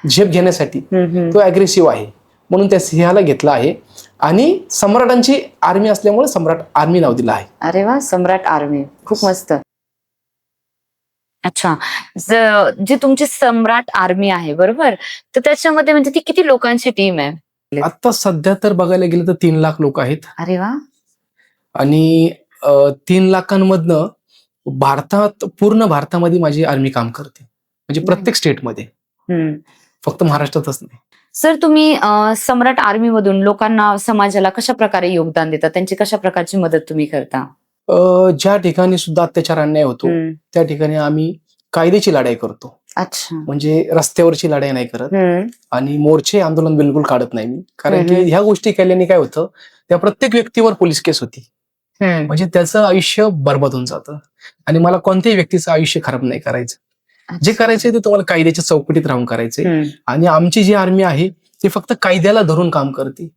Speaker 1: झेप घेण्यासाठी तो अग्रेसिव्ह आहे, म्हणून त्या सिंहाला घेतला आहे. आणि सम्राटांची आर्मी असल्यामुळे सम्राट आर्मी नाव दिलं आहे.
Speaker 2: अरे वा, सम्राट आर्मी, खूप मस्त. अच्छा. जी तुमची सम्राट आर्मी आहे बरोबर, तर त्याच्यामध्ये म्हणजे ती किती लोकांची टीम आहे?
Speaker 1: आता सध्या तर बघायला गेलं तर 3 लाख लोक आहेत.
Speaker 2: अरे वा.
Speaker 1: आणि 3 लाखांमधनं पूर्ण भारतामध्ये माझी आर्मी काम करते, म्हणजे प्रत्येक स्टेटमध्ये, फक्त महाराष्ट्रातच नाही.
Speaker 2: सर, तुम्ही सम्राट आर्मी मधून लोकांना, समाजाला कशा प्रकारे योगदान देता? त्यांची कशा प्रकारची मदत तुम्ही करता?
Speaker 1: ज्या ठिकाणी सुद्धा अत्याचार अन्याय होतो त्या ठिकाणी आम्ही कायद्याची लढाई करतो.
Speaker 2: अच्छा.
Speaker 1: म्हणजे रस्त्यावरची लढाई नाही करत आणि मोर्चे आंदोलन बिलकुल काढत नाही मी. कारण की ह्या गोष्टी केल्याने काय होतं, त्या प्रत्येक व्यक्तीवर पोलीस केस होती, म्हणजे त्याचं आयुष्य बरबाद होऊन जातं. आणि मला कोणत्याही व्यक्तीचं आयुष्य खराब नाही करायचं. जे करायचंय ते तुम्हाला कायद्याच्या चौकटीत राहून करायचंय. आणि आमची जी आर्मी आहे ती फक्त कायद्याला धरून काम करते.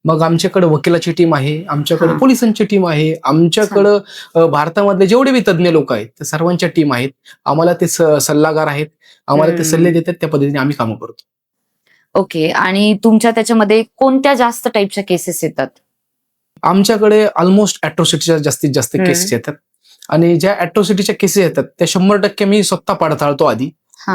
Speaker 1: मग आमच्याकडे वकिलाची टीम आहे, आमच्याकडे पोलिसांची टीम आहे, आमच्याकडं भारतामधले जेवढे बी तज्ज्ञ लोक आहेत त्या सर्वांच्या टीम आहेत. आम्हाला ते सल्लागार आहेत, आम्हाला ते सल्ले देतात, त्या पद्धतीने आम्ही काम करतो.
Speaker 2: ओके. आणि तुमच्या त्याच्यामध्ये कोणत्या जास्त टाईपच्या केसेस येतात?
Speaker 1: आमच्याकडे ऑलमोस्ट अॅट्रॉसिटीच्या जास्तीत जास्त केसेस येतात. आणि ज्या अॅट्रॉसिटीच्या केसेस येतात त्या 100% मी स्वतः पडताळतो आधी,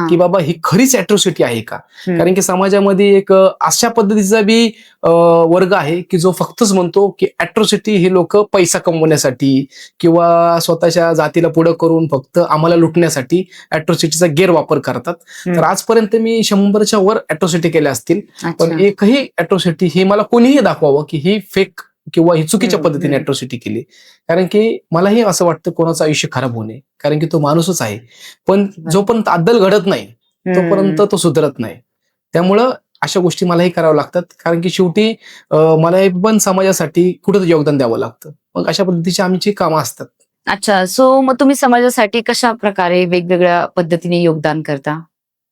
Speaker 1: की बाबा ही खरीच अॅट्रॉसिटी आहे का. कारण की समाजामध्ये एक अशा पद्धतीचा बी वर्ग आहे की जो फक्तच म्हणतो की अॅट्रॉसिटी हे लोक पैसा कमवण्यासाठी किंवा स्वतःच्या जातीला पुढं करून फक्त आम्हाला लुटण्यासाठी अॅट्रॉसिटीचा गैरवापर करतात. तर आजपर्यंत मी 100च्या वर अॅट्रॉसिटी केल्या असतील, पण एकही अॅट्रॉसिटी हे मला कोणीही दाखवावं की ही फेक किंवा ही चुकीच्या पद्धतीने अॅट्रॉसिटी केली. कारण की मलाही असं वाटतं कोणाचं आयुष्य खराब होणे, कारण की तो माणूसच आहे. पण जोपर्यंत अद्दल घडत नाही तोपर्यंत तो सुधरत नाही. त्यामुळं अशा गोष्टी मलाही कराव्या लागतात, कारण की शेवटी मला पण समाजासाठी कुठेतरी योगदान द्यावं लागतं. मग अशा पद्धतीची आमची कामं असतात.
Speaker 2: अच्छा. सो मग तुम्ही समाजासाठी कशा प्रकारे वेगवेगळ्या पद्धतीने योगदान करता?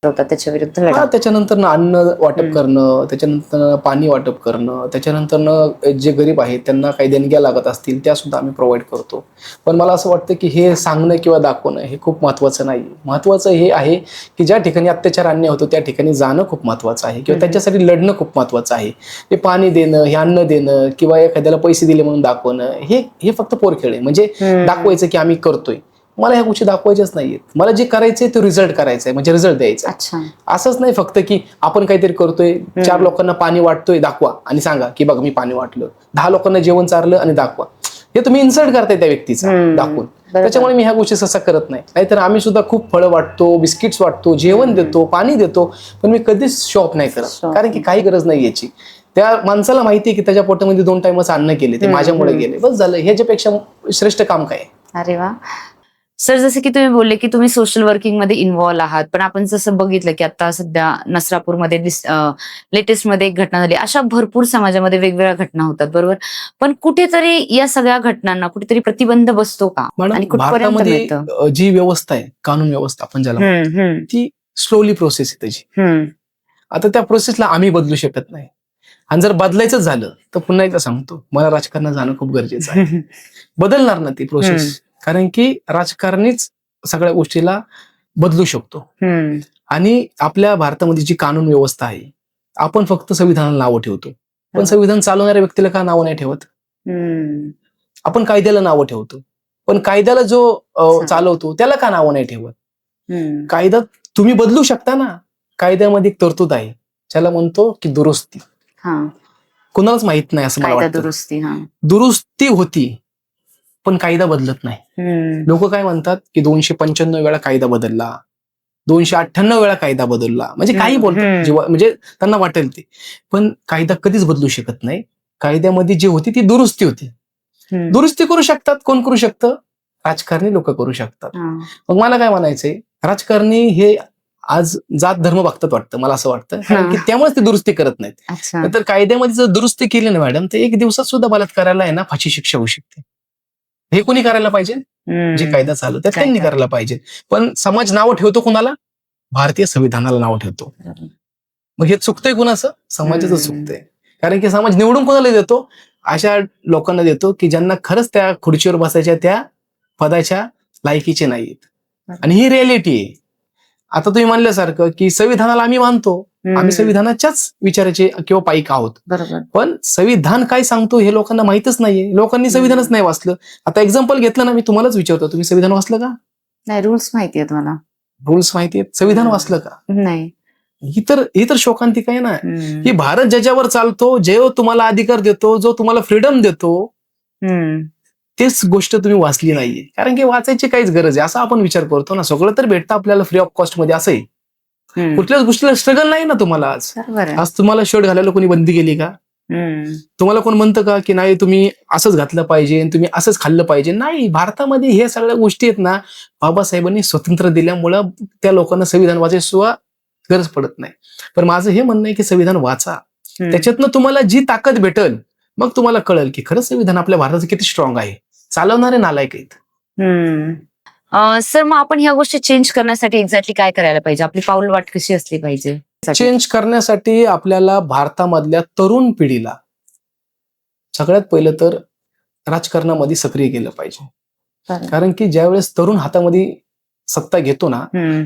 Speaker 2: त्याच्या विरुद्ध लढा.
Speaker 1: त्याच्यानंतर अन्न वाटप करणं, त्याच्यानंतर पाणी वाटप करणं, त्याच्यानंतर जे गरीब आहेत त्यांना काही देणग्या लागत असतील त्या सुद्धा आम्ही प्रोव्हाइड करतो. पण मला असं वाटतं की हे सांगणं किंवा दाखवणं हे खूप महत्वाचं नाही. महत्वाचं हे आहे की ज्या ठिकाणी अत्याचार अन्याय होतो त्या ठिकाणी जाणं खूप महत्वाचं आहे, किंवा त्याच्यासाठी लढणं खूप महत्वाचं आहे. हे पाणी देणं, हे अन्न देणं किंवा एखाद्याला पैसे दिले म्हणून दाखवणं हे फक्त पोरखेळ आहे. म्हणजे दाखवायचं की आम्ही करतोय. मला ह्या गोष्टी दाखवायच्याच नाहीयेत. मला जे करायचंय ते रिझल्ट करायचंय, म्हणजे रिझल्ट द्यायचा. असंच नाही फक्त की आपण काहीतरी करतोय, 4 लोकांना पाणी वाटतोय, दाखवा आणि सांगा की बघ मी पाणी वाटलं, 10 लोकांना जेवण चारलं आणि दाखवा. हे तुम्ही इन्सल्ट करताय त्या व्यक्तीचा दाखवून. त्याच्यामुळे मी ह्या गोष्टी सहसा करत नाही. नाहीतर आम्ही सुद्धा खूप फळं वाटतो, बिस्किट्स वाटतो, जेवण देतो, पाणी देतो, पण मी कधीच शॉप नाही करत, कारण की काही गरज नाही याची. त्या माणसाला माहिती आहे की त्याच्या पोटामध्ये 2 टाइमच अन्न गेले, ते माझ्यामुळे गेले, बस झालं. ह्याच्यापेक्षा श्रेष्ठ काम काय?
Speaker 2: अरे वा. सर जसं की तुम्ही बोलले की तुम्ही सोशल वर्किंग मध्ये इन्व्हॉल्व आहात, पण आपण जसं बघितलं की आता सध्या नसरापूरमध्ये लेटेस्ट मध्ये एक घटना झाली, अशा भरपूर समाजामध्ये वेगवेगळ्या घटना होतात, बरोबर. पण कुठेतरी या सगळ्या घटनांना कुठेतरी प्रतिबंध बसतो का आणि
Speaker 1: मॅडम,
Speaker 2: कुठपर्यंत
Speaker 1: भारतामध्ये
Speaker 2: मिळतं?
Speaker 1: जी व्यवस्था आहे, कानून व्यवस्था आपण ज्याला म्हणतो, ती स्लोली प्रोसेस आहे त्याची. आता त्या प्रोसेसला आम्ही बदलू शकत नाही. आणि जर बदलायचं झालं तर पुन्हा एकदा सांगतो, मला राजकारणात जाणं खूप गरजेचं आहे. बदलणार ना ती प्रोसेस, कारण की राजकारणीच सगळ्या गोष्टीला बदलू शकतो. आणि आपल्या भारतामध्ये जी कानून व्यवस्था आहे, आपण फक्त संविधानाला नावं ठेवतो, पण संविधान चालवणाऱ्या व्यक्तीला का नावं नाही ठेवत? आपण कायद्याला नावं ठेवतो, पण कायद्याला जो चालवतो त्याला का नावं नाही ठेवत? कायदा तुम्ही बदलू शकता ना. कायद्यामध्ये एक तरतूद आहे, ज्याला म्हणतो की दुरुस्ती. कुणालाच माहित नाही असं मला वाटतं. दुरुस्ती होती, पण कायदा बदलत नाही. लोक काय म्हणतात की 295 वेळा कायदा बदलला, 298 वेळा कायदा बदलला, म्हणजे काही बोलतात जेव्हा म्हणजे त्यांना वाटेल ते. पण कायदा कधीच बदलू शकत नाही. कायद्यामध्ये जी होती ती दुरुस्ती होती. दुरुस्ती करू शकतात, कोण करू शकतं? राजकारणी लोक करू शकतात. मग मला काय म्हणायचंय, राजकारणी हे आज जात धर्म बघतात वाटतं, मला असं वाटतं, कारण की त्यामुळेच ते दुरुस्ती करत नाहीत. तर कायद्यामध्ये जर दुरुस्ती केली ना मॅडम, तर एक दिवसात सुद्धा बलात्काराला आहे ना फाशी शिक्षा होऊ शकते. हे कोणी करायला पाहिजे? जे कायदा चालवतात त्यांनी करायला पाहिजे. पण समाज नाव ठेवतो कुणाला? भारतीय संविधानाला नाव ठेवतो. मग हे चुकतंय कुणाचं? समाजाचं चुकतंय. कारण की समाज निवडून कोणाला देतो? अशा लोकांना देतो की ज्यांना खरंच त्या खुर्चीवर बसायच्या, त्या पदाच्या लायकीचे नाहीत. आणि ही रियालिटी आहे. आता तुम्ही म्हणल्यासारखं की संविधानाला आम्ही मानतो, आम्ही संविधानाच्याच विचाराचे किंवा पाईक आहोत, पण संविधान काय सांगतो हे लोकांना माहितच नाहीये. लोकांनी संविधानच नाही वाचलं. आता एक्झाम्पल घेतलं ना, मी तुम्हालाच विचारतो, तुम्ही संविधान वाचलं का?
Speaker 2: नाही, रूल्स माहिती आहेत मला.
Speaker 1: रूल्स माहिती आहेत, संविधान वाचलं का?
Speaker 2: नाही.
Speaker 1: ही तर शोकांतिका आहे ना. ही भारत ज्याच्यावर चालतो, जे तुम्हाला अधिकार देतो, जो तुम्हाला फ्रीडम देतो, तेच गोष्ट तुम्ही वाचली नाहीये. कारण की वाचायची काहीच गरज आहे, असा आपण विचार करतो ना. सगळं तर भेटतं आपल्याला फ्री ऑफ कॉस्ट मध्ये, असं आहे. कुठल्याच गोष्टीला स्ट्रगल नाही ना तुम्हाला. आज तुम्हाला शर्ट घालायला कोणी बंदी केली का? तुम्हाला कोण म्हणतं का की नाही तुम्ही असंच घातलं पाहिजे, तुम्ही असंच खाल्लं पाहिजे? नाही. भारतामध्ये हे सगळ्या गोष्टी आहेत ना, बाबासाहेबांनी स्वतंत्र दिल्यामुळं त्या लोकांना संविधान वाचायची सुद्धा गरज पडत नाही. पण माझं हे म्हणणं आहे की संविधान वाचा, त्याच्यातनं तुम्हाला जी ताकद भेटल, मग तुम्हाला कळेल की खरंच संविधान आपल्या भारताचं किती स्ट्रॉंग आहे. चालवणारे नालायक आहेत.
Speaker 2: सर, मग आपण ह्या गोष्टी चेंज करण्यासाठी एक्झॅक्टली काय करायला पाहिजे? आपली पाऊलवाट कशी असली पाहिजे?
Speaker 1: चेंज करण्यासाठी आपल्याला भारतामधल्या तरुण पिढीला सगळ्यात पहिलं तर राजकारणामध्ये सक्रिय केलं पाहिजे. कारण की ज्यावेळेस तरुण हातामध्ये सत्ता घेतो ना,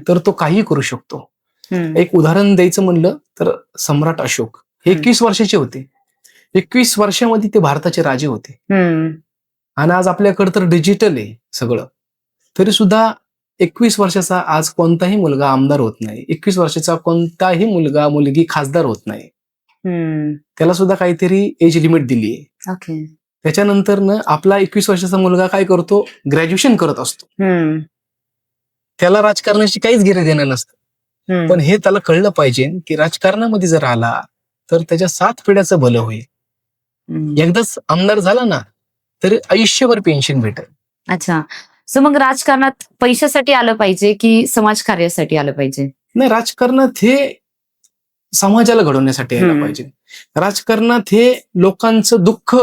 Speaker 1: तर तो काही करू शकतो. एक उदाहरण द्यायचं म्हणलं तर सम्राट अशोक 21 वर्षाचे होते. 21 वर्षामध्ये ते भारताचे राजे होते. आणि आज आपल्याकडे तर डिजिटल आहे सगळं, तरी सुद्धा 21 वर्षाचा आज कोणताही मुलगा आमदार होत नाही. 21 वर्षाचा कोणताही मुलगा मुलगी खासदार होत नाही. त्याला सुद्धा काहीतरी एज लिमिट दिली आहे. त्याच्यानंतर ना आपला 21 वर्षाचा मुलगा काय करतो? ग्रॅज्युएशन करत असतो. त्याला राजकारणाची काहीच घेणं देणं नसतं. पण हे त्याला कळलं पाहिजे की राजकारणामध्ये जर आला तर त्याच्या 7 पिढ्याचं भलं होईल. एकदाच आमदार झाला ना तर आयुष्यभर पेन्शन भेटेल.
Speaker 2: अच्छा, सो मग राजकारणात पैशासाठी आलं पाहिजे की समाजकार्यासाठी आलं पाहिजे?
Speaker 1: नाही, राजकारणात हे समाजाला घडवण्यासाठी यायला पाहिजे. राजकारणात हे लोकांचं दुःख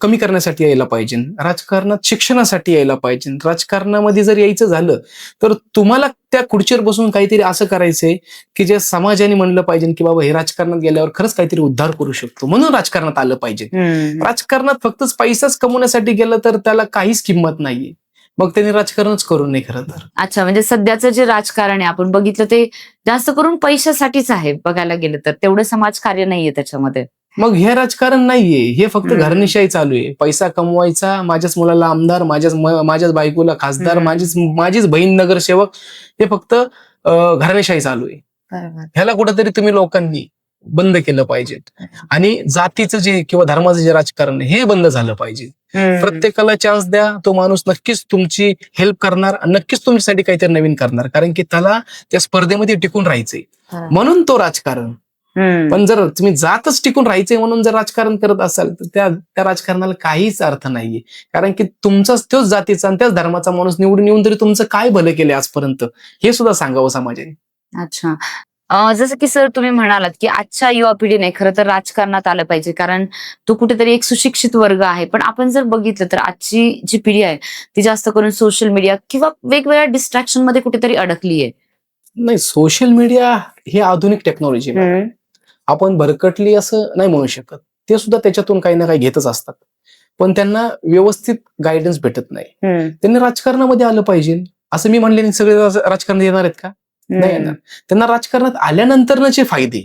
Speaker 1: कमी करण्यासाठी यायला पाहिजे. राजकारणात शिक्षणासाठी यायला पाहिजे. राजकारणामध्ये जर यायचं झालं तर तुम्हाला त्या खुर्चीवर बसून काहीतरी असं करायचंय की जे समाजाने म्हणलं पाहिजे की बाबा हे राजकारणात गेल्यावर खरंच काहीतरी उद्धार करू शकतो, म्हणून राजकारणात आलं पाहिजे. राजकारणात फक्तच पैसाच कमवण्यासाठी गेलं तर त्याला काहीच किंमत नाहीये. मग त्यांनी राजकारणच करू नये खरं तर.
Speaker 2: अच्छा, म्हणजे सध्याचं जे राजकारण आहे आपण बघितलं ते जास्त करून पैशासाठीच आहे बघायला गेलं तर, तेवढं समाजकार्य नाहीये त्याच्यामध्ये.
Speaker 1: मग हे राजकारण नाहीये, हे फक्त घराणेशाही चालू आहे. पैसा कमवायचा, माझ्याच मुलाला आमदार, माझ्याच बायकोला खासदार, माझीच बहीण नगरसेवक, हे फक्त घराणेशाही चालू आहे. ह्याला कुठेतरी तुम्ही लोकांनी बंद केलं पाहिजे. आणि जातीचं जे किंवा धर्माचं जे राजकारण हे बंद झालं पाहिजे. प्रत्येकाला चान्स द्या, तो माणूस नक्कीच तुमची हेल्प करणार, नक्कीच तुमच्यासाठी काहीतरी नवीन करणार, कारण की त्याला त्या स्पर्धेमध्ये टिकून राहायचंय. म्हणून तो राजकारण पण जर तुम्ही जातच टिकून राहायचंय म्हणून जर राजकारण करत असाल तर त्या राजकारणाला काहीच अर्थ नाहीये. कारण की तुमचाच तोच जातीचा आणि त्याच धर्माचा माणूस निवडून येऊन तरी तुमचं काय भलं केलंय आजपर्यंत हे सुद्धा सांगावं समाजाने.
Speaker 2: अच्छा. जसं की सर तुम्ही म्हणालात की आजच्या युवा पिढीने खरं तर राजकारणात आलं पाहिजे, कारण तो कुठेतरी एक सुशिक्षित वर्ग आहे. पण आपण जर बघितलं तर आजची जी पिढी आहे ती जास्त करून सोशल मीडिया किंवा वेगवेगळ्या डिस्ट्रॅक्शन मध्ये कुठेतरी अडकली आहे.
Speaker 1: नाही, सोशल मीडिया ही आधुनिक टेक्नॉलॉजी आहे. आपण भरकटली असं नाही म्हणू शकत. ते सुद्धा त्याच्यातून काही ना काही घेतच असतात, पण त्यांना व्यवस्थित गायडन्स भेटत नाही. त्यांनी राजकारणामध्ये आलं पाहिजे असं मी म्हणले. सगळे राजकारणात येणार आहेत का? नाही येणार. त्यांना राजकारणात आल्यानंतरचे फायदे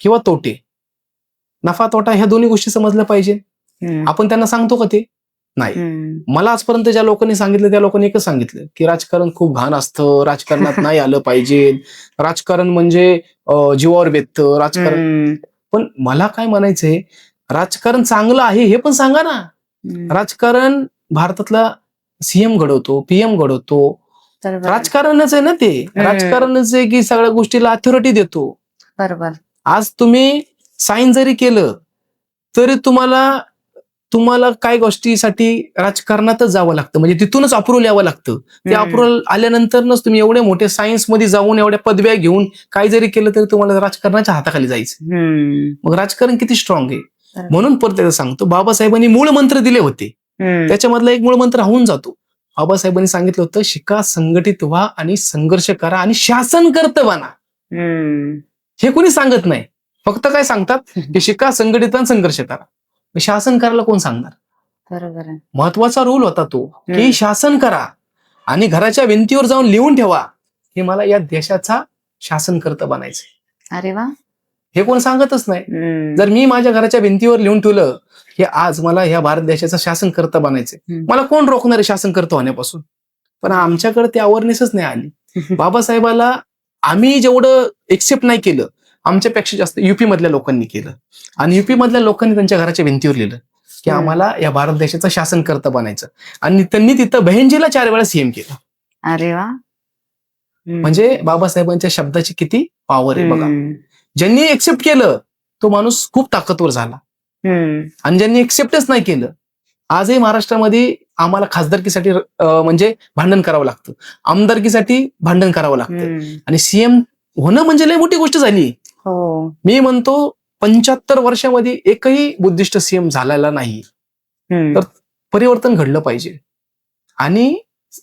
Speaker 1: किंवा तोटे, नफा तोटा ह्या दोन्ही गोष्टी समजल्या पाहिजे. आपण त्यांना सांगतो का ते? नाही. मला आजपर्यंत ज्या लोकांनी सांगितलं त्या लोकांनी एकच सांगितलं की राजकारण खूप घाण असतं, राजकारणात नाही आलं पाहिजे, राजकारण म्हणजे जीवावर बेततं राजकारण. पण मला काय म्हणायचंय, राजकारण चांगलं आहे हे पण सांगा ना. राजकारण भारतातला सीएम घडवतो, पीएम घडवतो, राजकारणच आहे ना ते. राजकारणच आहे की सगळ्या गोष्टीला अथॉरिटी देतो.
Speaker 2: बरोबर.
Speaker 1: आज तुम्ही साईन जरी केलं तरी तुम्हाला काय गोष्टीसाठी राजकारणातच जावं लागतं, म्हणजे तिथूनच अप्रुव्हल यावं लागतं. ते अप्रुव्हल आल्यानंतरच तुम्ही एवढे मोठे सायन्स मध्ये जाऊन एवढ्या पदव्या घेऊन काय जरी केलं तरी तुम्हाला राजकारणाच्या हाताखाली जायचं. मग राजकारण किती स्ट्रॉंग आहे. म्हणून परत सांगतो, बाबासाहेबांनी मूळ मंत्र दिले होते, त्याच्यामधला एक मूळ मंत्र होऊन जातो. बाबासाहेबांनी सांगितलं होतं, शिका, संघटित व्हा आणि संघर्ष करा आणि शासनकर्ते बना. हे कोणी सांगत नाही. फक्त काय सांगतात की शिका, संघटित आणि संघर्ष करा. शासन करायला कोण सांगणार?
Speaker 2: बरोबर आहे.
Speaker 1: महत्वाचा रोल होता तो की शासन करा आणि घराच्या भिंतीवर जाऊन लिहून ठेवा की मला या देशाचा शासनकर्ता बनायचंय.
Speaker 2: अरे वा.
Speaker 1: हे कोण सांगतच नाही. जर मी माझ्या घराच्या भिंतीवर लिहून ठेवलं की आज मला या भारत देशाचा शासनकर्ता बनायचंय, मला कोण रोखणार आहे शासनकर्ता होण्यापासून? पण आमच्याकडे ते अवेअरनेसच नाही आली. बाबासाहेबाला आम्ही जेवढं एक्सेप्ट नाही केलं, आमच्यापेक्षा जास्त युपी मधल्या लोकांनी केलं. आणि युपी मधल्या लोकांनी त्यांच्या घराच्या भिंतीवर लिहिलं की आम्हाला या भारत देशाचा शासनकर्ता बनायचं. आणि त्यांनी तिथं बहेंजीला 4 वेळा सीएम केलं.
Speaker 2: अरे वा.
Speaker 1: म्हणजे बाबासाहेबांच्या शब्दाची किती पॉवर आहे बघा. ज्यांनी एक्सेप्ट केलं तो माणूस खूप ताकदवर झाला, आणि ज्यांनी एक्सेप्टच नाही केलं, आजही महाराष्ट्रामध्ये आम्हाला खासदारकीसाठी म्हणजे भांडण करावं लागतं, आमदारकीसाठी भांडण करावं लागतं, आणि सीएम होणं म्हणजे लय मोठी गोष्ट झाली. मी म्हणतो 75 वर्षामध्ये एकही बुद्धिस्ट सीएम झालेला नाही. तर परिवर्तन घडलं पाहिजे आणि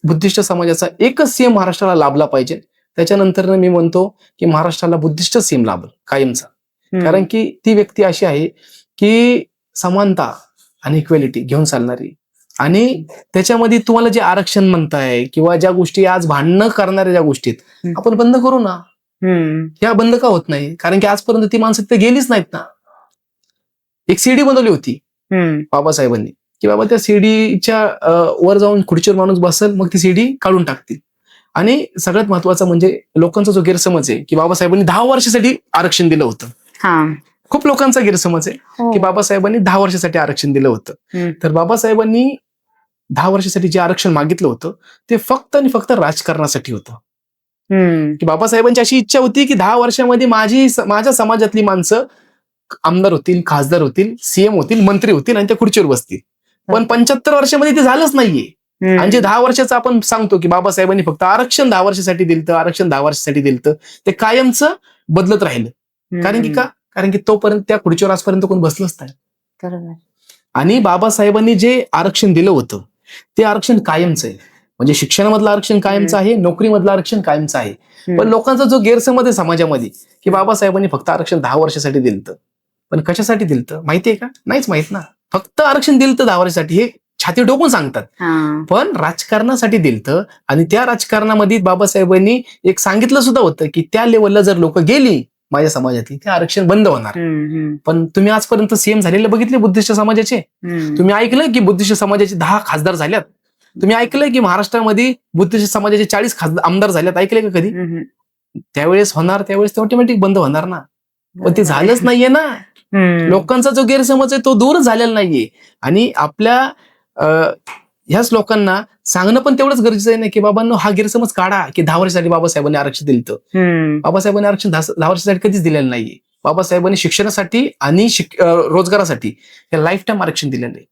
Speaker 1: बुद्धिस्ट समाजाचा एकच सीएम महाराष्ट्राला लाभला पाहिजे. त्याच्यानंतर मी म्हणतो की महाराष्ट्राला बुद्धिस्ट सीएम लाभल कायमचा. कारण की ती व्यक्ती अशी आहे की समानता आणि इक्वेलिटी घेऊन चालणारी, आणि त्याच्यामध्ये तुम्हाला जे आरक्षण म्हणताय किंवा ज्या गोष्टी आज भांडणं करणाऱ्या ज्या गोष्टीत आपण बंद करू ना. ह्या बंद का होत नाही? कारण की आजपर्यंत ती माणसं तिथे गेलीच नाहीत ना. एक सीडी बनवली होती बाबासाहेबांनी की बाबा त्या सीडीच्या वर जाऊन खुर्चीवर माणूस बसल, मग ती सीडी काढून टाकतील. आणि सगळ्यात महत्वाचं म्हणजे लोकांचा जो गैरसमज आहे की बाबासाहेबांनी 10 वर्षासाठी आरक्षण दिलं होतं. खूप लोकांचा गैरसमज आहे की बाबासाहेबांनी 10 वर्षासाठी आरक्षण दिलं होतं. तर बाबासाहेबांनी 10 वर्षासाठी जे आरक्षण मागितलं होतं ते फक्त आणि फक्त राजकारणासाठी होतं. की बाबासाहेबांची अशी इच्छा होती की 10 वर्षामध्ये माझ्या समाजातली माणसं आमदार होतील, खासदार होतील, सीएम होतील, मंत्री होतील आणि त्या खुर्चीवर बसतील. पण 75 वर्षामध्ये ते झालंच नाहीये. आणि जे 10 वर्षाचं आपण सांगतो की बाबासाहेबांनी फक्त आरक्षण 10 वर्षासाठी दिलं, आरक्षण 10 वर्षासाठी दिलं, ते कायमचं बदलत राहिलं. कारण की का? कारण की तोपर्यंत त्या खुर्चीवर आजपर्यंत कोण बसलंच नाही. आणि बाबासाहेबांनी जे आरक्षण दिलं होतं ते आरक्षण कायमचं आहे. म्हणजे शिक्षणामधलं आरक्षण कायमचं आहे, नोकरीमधलं आरक्षण कायमचं आहे. पण लोकांचा जो गैरसमज आहे समाजामध्ये की बाबासाहेबांनी फक्त आरक्षण 10 वर्षासाठी दिलं, पण कशासाठी दिलं माहितीये का? नाहीच माहित ना. फक्त आरक्षण दिलं 10 वर्षासाठी हे छाती डोकून सांगतात, पण राजकारणासाठी दिलं. आणि त्या राजकारणामध्ये बाबासाहेबांनी एक सांगितलं सुद्धा होतं की त्या लेवलला जर लोक गेली माझ्या समाजातली ते आरक्षण बंद होणार. पण तुम्ही आजपर्यंत सीएम झालेले बघितले बुद्धिस्ट समाजाचे? तुम्ही ऐकलं की बुद्धिस्ट समाजाचे 10 खासदार झाल्यात? तुम्ही ऐकलंय की महाराष्ट्रामध्ये बुद्धिस्ट समाजाचे 40 आमदार झाल्यात? ऐकले का कधी? त्यावेळेस होणार, त्यावेळेस ते ऑटोमॅटिक बंद होणार ना. पण ते झालंच नाहीये ना. लोकांचा जो गैरसमज आहे तो दूरच झालेला नाहीये. आणि आपल्या ह्याच लोकांना सांगणं पण तेवढंच गरजेचं आहे ना की बाबांनो हा गैरसमज काढा की 10 वर्षासाठी बाबासाहेबांनी आरक्षण दिलं. बाबासाहेबांनी आरक्षण 10 वर्षासाठी कधीच दिलेलं नाहीये. बाबासाहेबांनी शिक्षणासाठी आणि रोजगारासाठी हे लाईफ टाईम आरक्षण दिलेलं आहे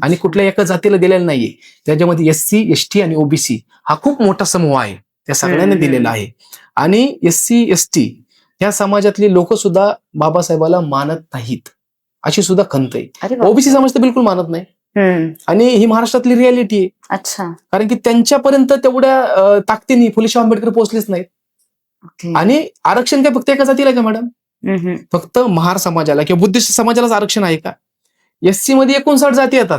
Speaker 1: आणि कुठल्या एका जातीला दिलेलं नाहीये. त्याच्यामध्ये SC ST आणि OBC हा खूप मोठा समूह आहे, त्या सगळ्यांनी दिलेला आहे. आणि SC ST या समाजातली लोक सुद्धा बाबासाहेबाला मानत नाहीत, अशी सुद्धा खंत आहे. OBC समाज तर बिलकुल मानत नाही आणि ही महाराष्ट्रातली रियालिटी आहे.
Speaker 2: अच्छा.
Speaker 1: कारण की त्यांच्यापर्यंत तेवढ्या ताकदीने फुले शाहू आंबेडकर पोहोचलेच नाहीत. आणि आरक्षण काय फक्त एका जातीला का मॅडम? फक्त महार समाजाला किंवा बुद्धिस्ट समाजालाच आरक्षण आहे का? SC मध्ये 59 जाती येतात,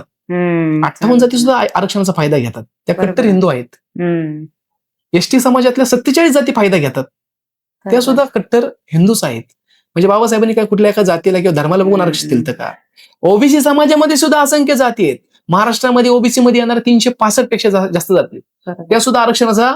Speaker 1: 58 जाती सुद्धा आरक्षणाचा फायदा घेतात, त्या कट्टर हिंदू आहेत. ST समाजातल्या 47 जाती फायदा घेतात, त्या सुद्धा कट्टर हिंदूच आहेत. म्हणजे बाबासाहेबांनी काय कुठल्या एका जातीला किंवा धर्माला बघून आरक्षण दिलं का? OBC समाजामध्ये सुद्धा असंख्य जाती आहेत. महाराष्ट्रामध्ये OBC मध्ये येणाऱ्या 365 पेक्षा जास्त जाती, त्या सुद्धा आरक्षणाचा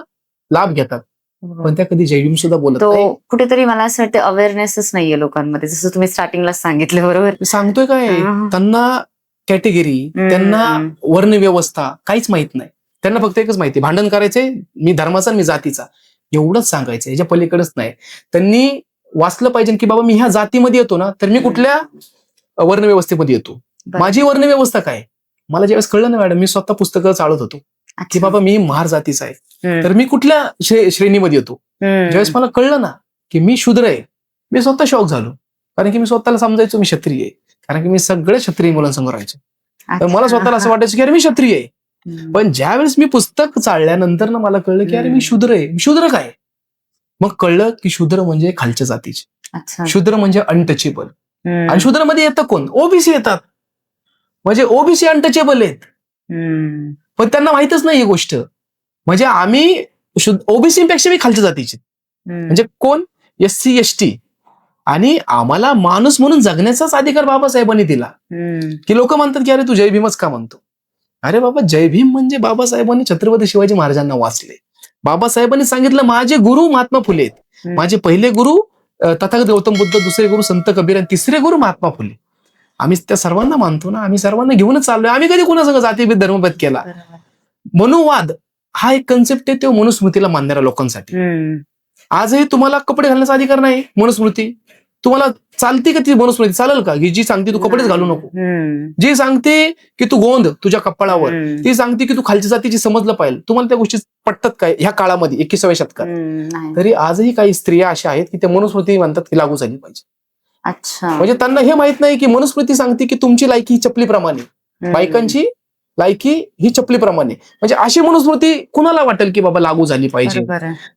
Speaker 1: लाभ घेतात. पण त्या कधी जय भीम सुद्धा बोलत नाही.
Speaker 2: कुठेतरी मला असं वाटतं अवेअरनेसच नाहीये लोकांमध्ये, जसं तुम्ही स्टार्टिंगला सांगितलं. बरोबर
Speaker 1: सांगतोय काय, त्यांना कॅटेगरी, त्यांना वर्ण व्यवस्था काहीच माहित नाही. त्यांना फक्त एकच माहिती, भांडण करायचंय, मी धर्माचा मी जातीचा, एवढंच सांगायचं, याच्या पलीकडेच नाही. त्यांनी वाचलं पाहिजे की बाबा मी ह्या जातीमध्ये येतो ना, तर मी कुठल्या वर्ण व्यवस्थेमध्ये येतो, माझी वर्ण व्यवस्था काय. मला ज्यावेळेस कळलं ना मॅडम, मी स्वतः पुस्तकं चालत होतो की बाबा मी महार जातीचा आहे, तर मी कुठल्या श्रेणीमध्ये येतो. ज्यावेळेस मला कळलं ना की मी शूद्र आहे, मी स्वतः शॉक झालो. कारण की मी स्वतःला समजायचो मी क्षत्रिय आहे, कारण की मी सगळ्या क्षत्रिय मुलांसमोर राहायचो. तर मला स्वतःला असं वाटायचं की अरे मी क्षत्रिय आहे. पण ज्यावेळेस मी पुस्तक चालल्यानंतर ना मला कळलं की अरे मी शूद्र आहे. शूद्र काय? मग कळलं की शूद्र म्हणजे खालच्या जातीचे, शूद्र म्हणजे अनटचेबल. आणि शूद्रमध्ये येतं कोण? OBC येतात. म्हणजे OBC अनटचेबल आहेत, पण त्यांना माहितच नाही ही गोष्ट. म्हणजे आम्ही OBC पेक्षा मी खालच्या जातीचे. म्हणजे कोण? SC ST. आणि आम्हाला माणूस म्हणून जगण्याचाच अधिकार बाबासाहेबांनी दिला. की लोक म्हणतात की अरे तू जय भीमच का म्हणतो? अरे बाबा, जय भीम म्हणजे बाबासाहेबांनी छत्रपती शिवाजी महाराजांना वाचले. बाबासाहेबांनी सांगितलं माझे गुरु महात्मा फुले आहेत. माझे पहिले गुरु तथागत गौतम बुद्ध, दुसरे गुरु संत कबीर आणि तिसरे गुरु महात्मा फुले. आम्ही त्या सर्वांना मानतो ना, आम्ही सर्वांना घेऊनच चाललोय. आम्ही कधी कोणासंग जातीभेद धर्मभेद केला? मनुवाद हा एक कन्सेप्ट आहे, तो मनुस्मृतीला मानणाऱ्या लोकांसाठी. आजही तुम्हाला कपडे घालण्याचा अधिकार नाही, मनुस्मृती. तुम्हाला चालते का ती मनुस्मृती? चालेल का? जी सांगते तू कपडेच घालू नको, जी सांगते की तू गोंद तुझ्या कपाळावर, ती सांगते की तू खालच्या जातीची समजलं पाहिजे, तुम्हाला त्या गोष्टी पटतात काय ह्या काळामध्ये 21व्या शतकात? तरी आजही काही स्त्रिया अशा आहेत की त्या मनुस्मृती म्हणतात की लागू झाली पाहिजे.
Speaker 2: अच्छा.
Speaker 1: म्हणजे त्यांना हे माहित नाही की मनुस्मृती सांगते की तुमची लायकी चपलीप्रमाणे, बायकांची लायकी ही चपलीप्रमाणे. म्हणजे अशी मनुस्मृती कुणाला वाटेल की बाबा लागू झाली पाहिजे?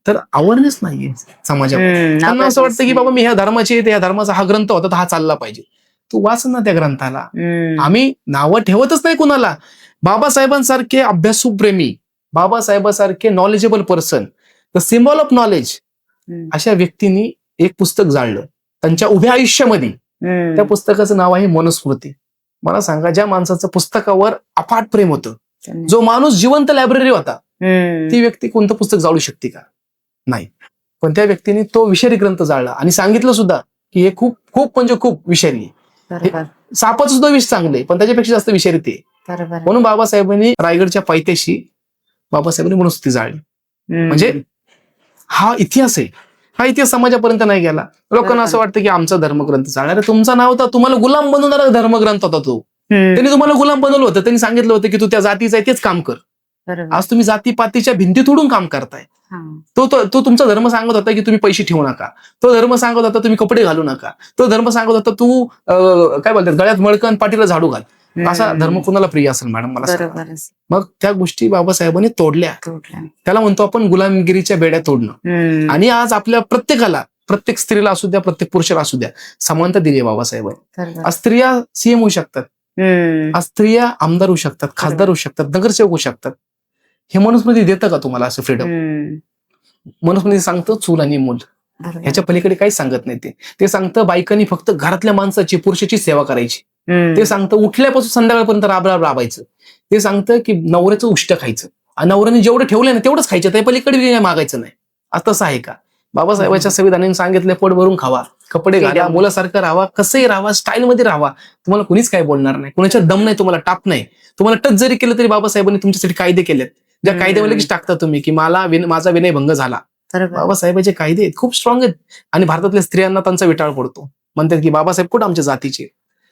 Speaker 1: तर अवेअरनेस नाहीये समाजामध्ये. त्यांना असं वाटतं की बाबा मी ह्या धर्माची, त्या धर्माचा हा ग्रंथ होता तर हा चालला पाहिजे. तू वाच ना त्या ग्रंथाला. आम्ही नावं ठेवतच नाही कुणाला. बाबासाहेबांसारखे अभ्यासू प्रेमी, बाबासाहेबांसारखे knowledgeable person, the symbol of knowledge, अशा व्यक्तींनी एक पुस्तक जाळलं त्यांच्या उभ्या आयुष्यामध्ये. त्या पुस्तकाचं नाव आहे मनुस्मृती. मला सांगा, ज्या माणसाचं पुस्तकावर अफाट प्रेम होतं, जो माणूस जिवंत लायब्ररी होता, ती व्यक्ती कोणतं पुस्तक जाळू शकते का? नाही. पण त्या व्यक्तीने तो विषारी ग्रंथ जाळला आणि सांगितलं सुद्धा की हे खूप खूप म्हणजे खूप विषारी आहे. सापाचं सुद्धा विष चांगले, पण त्याच्यापेक्षा जास्त विषारी ते. म्हणून बाबासाहेबांनी रायगडच्या पायथ्याशी बाबासाहेबांनी मनुस्मृती जाळली. म्हणजे हा इतिहास आहे, हा इतिहास समाजापर्यंत नाही गेला. लोकांना असं वाटतं की आमचा धर्मग्रंथ चालणार. अरे तुमचा नाव होता, तुम्हाला गुलाम बनवणारा धर्मग्रंथ होता तो. त्यांनी तुम्हाला गुलाम बनवलं होतं. त्यांनी सांगितलं होतं की तू त्या जातीचा आहे तेच काम कर. आज तुम्ही जातीपातीच्या भिंती तोडून काम करताय. तो तुमचा धर्म सांगत होता की तुम्ही पैसे ठेवू नका, तो धर्म सांगत होता तुम्ही कपडे घालू नका, तो धर्म सांगत होता तू काय बोलतात गळ्यात मळकन पाठीला झाडू घाल. असा धर्म कुणाला प्रिय असेल मॅडम? मला मग त्या गोष्टी बाबासाहेबांनी तोडल्या. त्याला म्हणतो आपण गुलामगिरीच्या बेड्या तोडणं. आणि आज आपल्या प्रत्येकाला, प्रत्येक स्त्रीला असू द्या, प्रत्येक पुरुषाला असू द्या, समानता दिली आहे बाबासाहेबांनी. आज स्त्रिया CM होऊ शकतात, आज स्त्रिया आमदार होऊ शकतात, खासदार होऊ शकतात, नगरसेवक होऊ शकतात. हे मनुस्मृती देतं का तुम्हाला असं फ्रीडम? मनुस्मृती सांगतं चूल आणि मूल, ह्याच्या पलीकडे काही सांगत नाही. ते सांगतं बायकांनी फक्त घरातल्या माणसाची, पुरुषाची सेवा करायची. ते सांगतं उठल्यापासून संध्याकाळपर्यंत राबायचं. ते सांगतं की नवऱ्याचं उष्ट खायचं, आणि नवऱ्याने जेवढं ठेवलंय ना तेवढंच खायचं, त्या पलीकडे काही मागायचं नाही. आज तसं आहे का? बाबासाहेबांच्या संविधानाने सांगितलं पोट भरून खावा, कपडे घाला, मुलासारखं राहावा, कसंही राहावा, स्टाईलमध्ये राहावा, तुम्हाला कुणीच काय बोलणार नाही, कुणाच्या दम नाही, तुम्हाला टाप नाही. तुम्हाला टच जरी केलं तरी बाबासाहेबांनी तुमच्यासाठी कायदे केलेत, ज्या कायद्यामध्ये लगेच टाकता तुम्ही की माझा विनयभंग झाला. बाबासाहेबांचे कायदे खूप स्ट्रॉंग आहेत आणि भारतातल्या स्त्रियांना त्यांचा विटाळ पडतो. म्हणतात की बाबासाहेब कुठं आमच्या जातीचे.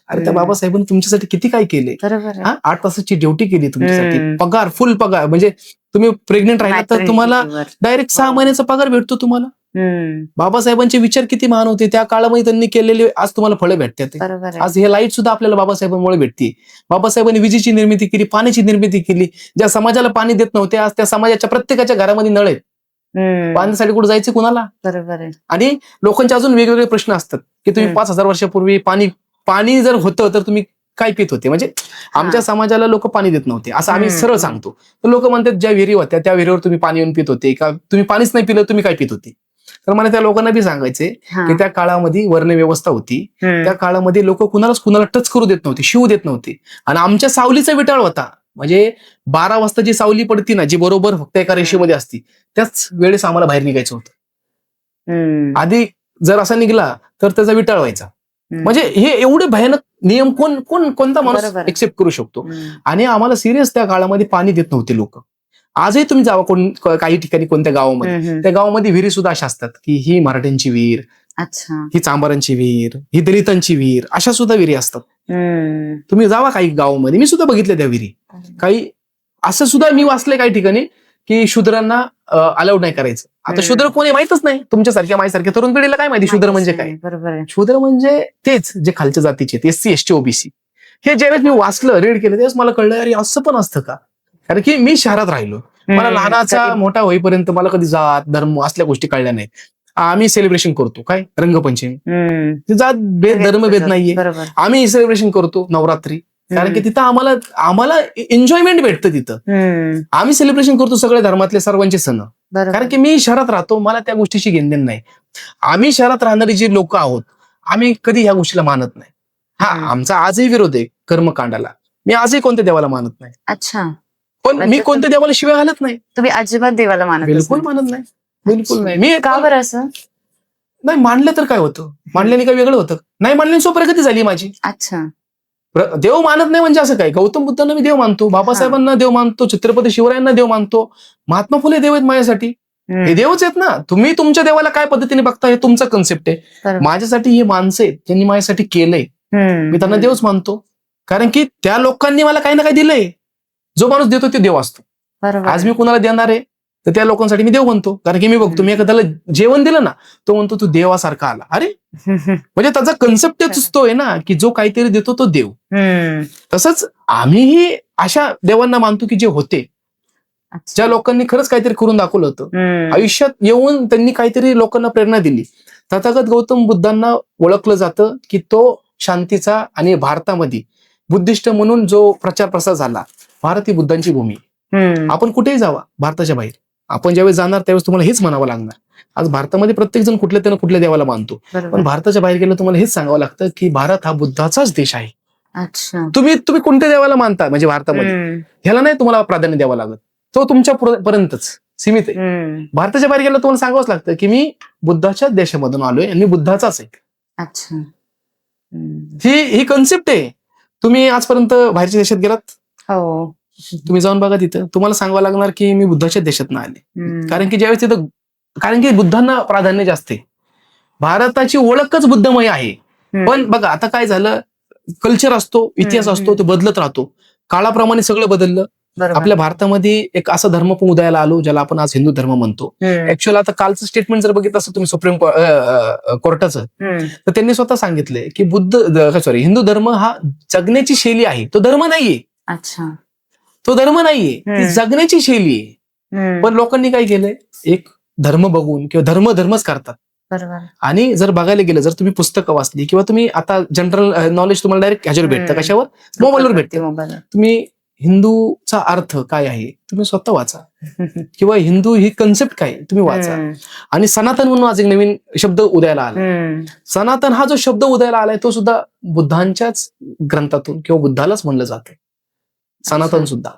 Speaker 1: अरे त्या
Speaker 2: हम्म.
Speaker 1: बाबासाहेबांनी तुमच्यासाठी किती काय केले.
Speaker 2: बरोबर आहे.
Speaker 1: 8 तासाची ड्युटी केली तुमच्यासाठी,
Speaker 2: हम्म.
Speaker 1: पगार फुल पगार, म्हणजे तुम्ही प्रेग्नेंट राहिला तर
Speaker 2: Maternity
Speaker 1: तुम्हाला
Speaker 2: leave वर.
Speaker 1: डायरेक्ट 6
Speaker 2: हो.
Speaker 1: महिन्याचा पगार भेटतो तुम्हाला.
Speaker 2: हम्म.
Speaker 1: बाबासाहेबांचे विचार किती महान होते त्या काळामध्ये, त्यांनी केलेले आज तुम्हाला फळं भेटतात.
Speaker 2: बरोबर आहे.
Speaker 1: आज हे लाईट सुद्धा आपल्याला बाबासाहेबांमुळे भेटते. बाबासाहेबांनी विजेची निर्मिती केली, पाण्याची निर्मिती केली. ज्या समाजाला पाणी देत नव्हते आज त्या समाजाच्या प्रत्येकाच्या घरामध्ये नळ आहेत.
Speaker 2: हम्म.
Speaker 1: पाण्यासाठी कुठे जायचं कुणाला.
Speaker 2: बरोबर आहे.
Speaker 1: आणि लोकांचे अजून वेगवेगळे प्रश्न असतात की तुम्ही
Speaker 2: हम्म.
Speaker 1: 5,000 वर्षापूर्वी पाणी जर होतं तर तुम्ही काय पित होते. म्हणजे आमच्या समाजाला लोक पाणी देत नव्हते असं आम्ही
Speaker 2: हम्म.
Speaker 1: सरळ सांगतो. तर लोक म्हणतात ज्या विहिरी होत्या त्या विहिरीवर तुम्ही पाणी येऊन पित होते का, तुम्ही पाणीच नाही पिलं तुम्ही काय पित होते. तर मला त्या लोकांना बी सांगायचे
Speaker 2: हा.
Speaker 1: की त्या काळामध्ये वर्ण व्यवस्था होती.
Speaker 2: हम्म.
Speaker 1: त्या काळामध्ये लोक कुणाला टच करू देत नव्हते, शिवू देत नव्हते. आणि आमच्या सावलीचा विटाळ होता. म्हणजे 12 वाजता जी सावली पडती ना, जी बरोबर फक्त एका रेषेमध्ये असती, त्याच वेळेस आम्हाला बाहेर निघायचं होतं.
Speaker 2: हम्म.
Speaker 1: आधी जर असा निघाला तर त्याचा विटाळ व्हायचा.
Speaker 2: हम्म.
Speaker 1: म्हणजे हे एवढे भयानक नियम कोणता माणूस
Speaker 2: बरोबर आहे.
Speaker 1: एक्सेप्ट करू शकतो.
Speaker 2: हम्म.
Speaker 1: आणि आम्हाला सिरियस त्या काळामध्ये पाणी देत नव्हते लोक. आजही तुम्ही जावा काही ठिकाणी कोणत्या गावामध्ये,
Speaker 2: हम्म.
Speaker 1: त्या गावामध्ये विहिरी सुद्धा अशा असतात की ही मराठ्यांची विहीर,
Speaker 2: अच्छा.
Speaker 1: ही चांबारांची विहीर, ही दलितांची विहीर, अशा सुद्धा विहिरी असतात.
Speaker 2: हम्म.
Speaker 1: तुम्ही जावा काही गावामध्ये, मी सुद्धा बघितल्या त्या विहिरी. काही असं सुद्धा मी वाचलंय काही ठिकाणी की शूद्रांना अलाउड नाही करायचं. आता
Speaker 2: हम्म.
Speaker 1: शूद्र कोणी माहितच नाही, तुमच्यासारख्या माझ्यासारख्या तरुण पिढीला काय माहिती शूद्र म्हणजे काय.
Speaker 2: बरोबर आहे.
Speaker 1: शूद्र म्हणजे तेच जे खालच्या जातीचे, SC ST OBC. हे ज्यावेळेस मी वाचलं, रीड केलं, त्यावेळेस मला कळलं अरे असं पण असतं का. कारण की मी शहरात राहिलो, मला
Speaker 2: हम्म.
Speaker 1: लहानाचा
Speaker 2: कधी-
Speaker 1: मोठा होईपर्यंत मला कधी जात धर्म असल्या गोष्टी कळल्या नाहीत. आम्ही सेलिब्रेशन करतो काय रंगपंचमी,
Speaker 2: हम्म.
Speaker 1: ते जात धर्मभेद नाहीये.
Speaker 2: बरोबर.
Speaker 1: आम्ही सेलिब्रेशन करतो नवरात्री, कारण की तिथं आम्हाला एन्जॉयमेंट भेटतं तिथं.
Speaker 2: हम्म.
Speaker 1: आम्ही सेलिब्रेशन करतो सगळ्या धर्मातले सर्वांचे सण.
Speaker 2: बरोबर.
Speaker 1: कारण की मी शहरात राहतो, मला त्या गोष्टीची घेणदेण नाही. आम्ही शहरात राहणारी जी लोक आहोत, आम्ही कधी ह्या गोष्टीला मानत नाही. हा,
Speaker 2: हम्म.
Speaker 1: आमचा आजही विरोध आहे कर्मकांडाला. मी आजही कोणत्या देवाला मानत नाही,
Speaker 2: अच्छा.
Speaker 1: पण
Speaker 2: म्हणजे
Speaker 1: मी कोणत्या देवाला शिवाय घालत नाही.
Speaker 2: तुम्ही अजिबात देवाला मानत
Speaker 1: बिलकुल मानत नाही, बिलकुल नाही. मी
Speaker 2: का बरं असं?
Speaker 1: नाही मानलं तर काय होतं, मानल्याने काय वेगळं होतं. नाही मानल्याने सो प्रगती झाली माझी.
Speaker 2: अच्छा.
Speaker 1: देव मानत नाही म्हणजे असं काय. गौतम बुद्धांना मी देव मानतो, बाबासाहेबांना देव मानतो, छत्रपती शिवरायांना देव मानतो, महात्मा फुले देव आहेत माझ्यासाठी.
Speaker 2: हम्म.
Speaker 1: हे देवच आहेत ना. तुम्ही तुमच्या देवाला काय पद्धतीने बघता हे तुमचा कन्सेप्ट आहे.
Speaker 2: बरोबर.
Speaker 1: माझ्यासाठी हे माणसं आहेत ज्यांनी माझ्यासाठी केलंय,
Speaker 2: हम्म.
Speaker 1: मी त्यांना देवच मानतो. कारण की त्या लोकांनी मला काही ना काही दिलंय. जो माणूस देतो ते देव असतो.
Speaker 2: बरोबर.
Speaker 1: आज मी कुणाला देणार आहे तर त्या लोकांसाठी मी देव म्हणतो. कारण की मी बघतो, मी एखाद्याला जेवण दिलं ना, तो म्हणतो तू देवासारखा आला. अरे म्हणजे त्याचा कन्सेप्टच तो आहे ना की जो काहीतरी देतो तो देव.
Speaker 2: हम्म.
Speaker 1: तसंच आम्हीही अशा देवांना मानतो की जे होते,
Speaker 2: अच्छा.
Speaker 1: ज्या लोकांनी खरंच काहीतरी करून दाखवलं होतं.
Speaker 2: हम्म.
Speaker 1: आयुष्यात येऊन त्यांनी काहीतरी लोकांना प्रेरणा दिली. तथागत गौतम बुद्धांना ओळखलं जातं की तो शांतीचा, आणि भारतामध्ये बुद्धिस्ट म्हणून जो प्रचार प्रसार झाला, भारत ही बुद्धांची भूमी.
Speaker 2: हम्म.
Speaker 1: आपण कुठेही जावा भारताच्या बाहेर, आपण ज्यावेळेस जाणार त्यावेळेस तुम्हाला हेच म्हणावं लागणार. आज भारतामध्ये प्रत्येक जण कुठल्या त्यानं कुठल्या देवाला मानतो,
Speaker 2: बरोबर.
Speaker 1: पण भारताच्या बाहेर गेलं तुम्हाला हेच सांगावं लागतं की भारत हा बुद्धाचाच देश आहे.
Speaker 2: अच्छा.
Speaker 1: तुम्ही कोणत्या देवाला मानता म्हणजे भारतामध्ये,
Speaker 2: हम्म.
Speaker 1: ह्याला नाही तुम्हाला प्राधान्य द्यावं लागत, तो तुमच्या पर्यंतच सीमित आहे.
Speaker 2: हम्म.
Speaker 1: भारताच्या बाहेर गेलं तुम्हाला सांगावंच लागतं की मी बुद्धाच्याच देशामधून आलोय आणि बुद्धाचाच आहे.
Speaker 2: अच्छा. हम्म.
Speaker 1: ही कन्सेप्ट आहे. तुम्ही आजपर्यंत बाहेरच्या देशात गेलात,
Speaker 2: हो.
Speaker 1: तुम्ही जाऊन बघा, तिथं तुम्हाला सांगावं लागणार की मी बुद्धाच्या देशातनं आले.
Speaker 2: हम्म.
Speaker 1: कारण की ज्यावेळेस तिथं, कारण की बुद्धांना प्राधान्य जास्त आहे. भारताची ओळखच बुद्धमय आहे.
Speaker 2: हम्म.
Speaker 1: पण बघा आता काय झालं, कल्चर असतो, इतिहास असतो, तो बदलत राहतो. काळाप्रमाणे सगळं बदललं.
Speaker 2: बरोबर.
Speaker 1: आपल्या भारतामध्ये एक असा धर्म पण उदयाला आलो ज्याला आपण आज हिंदू धर्म म्हणतो.
Speaker 2: हम्म.
Speaker 1: ऍक्च्युअल आता कालचं स्टेटमेंट जर बघितलं असतं तुम्ही सुप्रीम कोर्टाचं,
Speaker 2: हम्म.
Speaker 1: तर त्यांनी स्वतः सांगितलंय की हिंदू धर्म हा जगण्याची शैली आहे, तो धर्म नाहीये.
Speaker 2: अच्छा.
Speaker 1: तो धर्म नाहीये, ती
Speaker 2: हम्म.
Speaker 1: जगण्याची शैली आहे.
Speaker 2: हम्म.
Speaker 1: पण लोकांनी काय केलंय, एक धर्म बघून किंवा धर्मच करतात.
Speaker 2: बरोबर.
Speaker 1: आणि जर बघायला गेलं, जर तुम्ही पुस्तकं वाचली किंवा तुम्ही आता जनरल नॉलेज तुम्हाला डायरेक्ट ह्याच्यावर भेटतं,
Speaker 2: हम्म.
Speaker 1: कशावर, मोबाईलवर भेटतं.
Speaker 2: मोबाईलवर.
Speaker 1: तुम्ही हिंदूचा अर्थ काय आहे तुम्ही स्वतः वाचा, किंवा हिंदू ही कन्सेप्ट काय तुम्ही वाचा.
Speaker 2: हम्म.
Speaker 1: आणि सनातन म्हणून आज एक नवीन शब्द उदयाला आला.
Speaker 2: हम्म.
Speaker 1: सनातन हा जो शब्द उदयाला आलाय तो सुद्धा बुद्धांच्याच ग्रंथातून किंवा बुद्धालाच म्हणलं जातं, सनातन सुद्धा.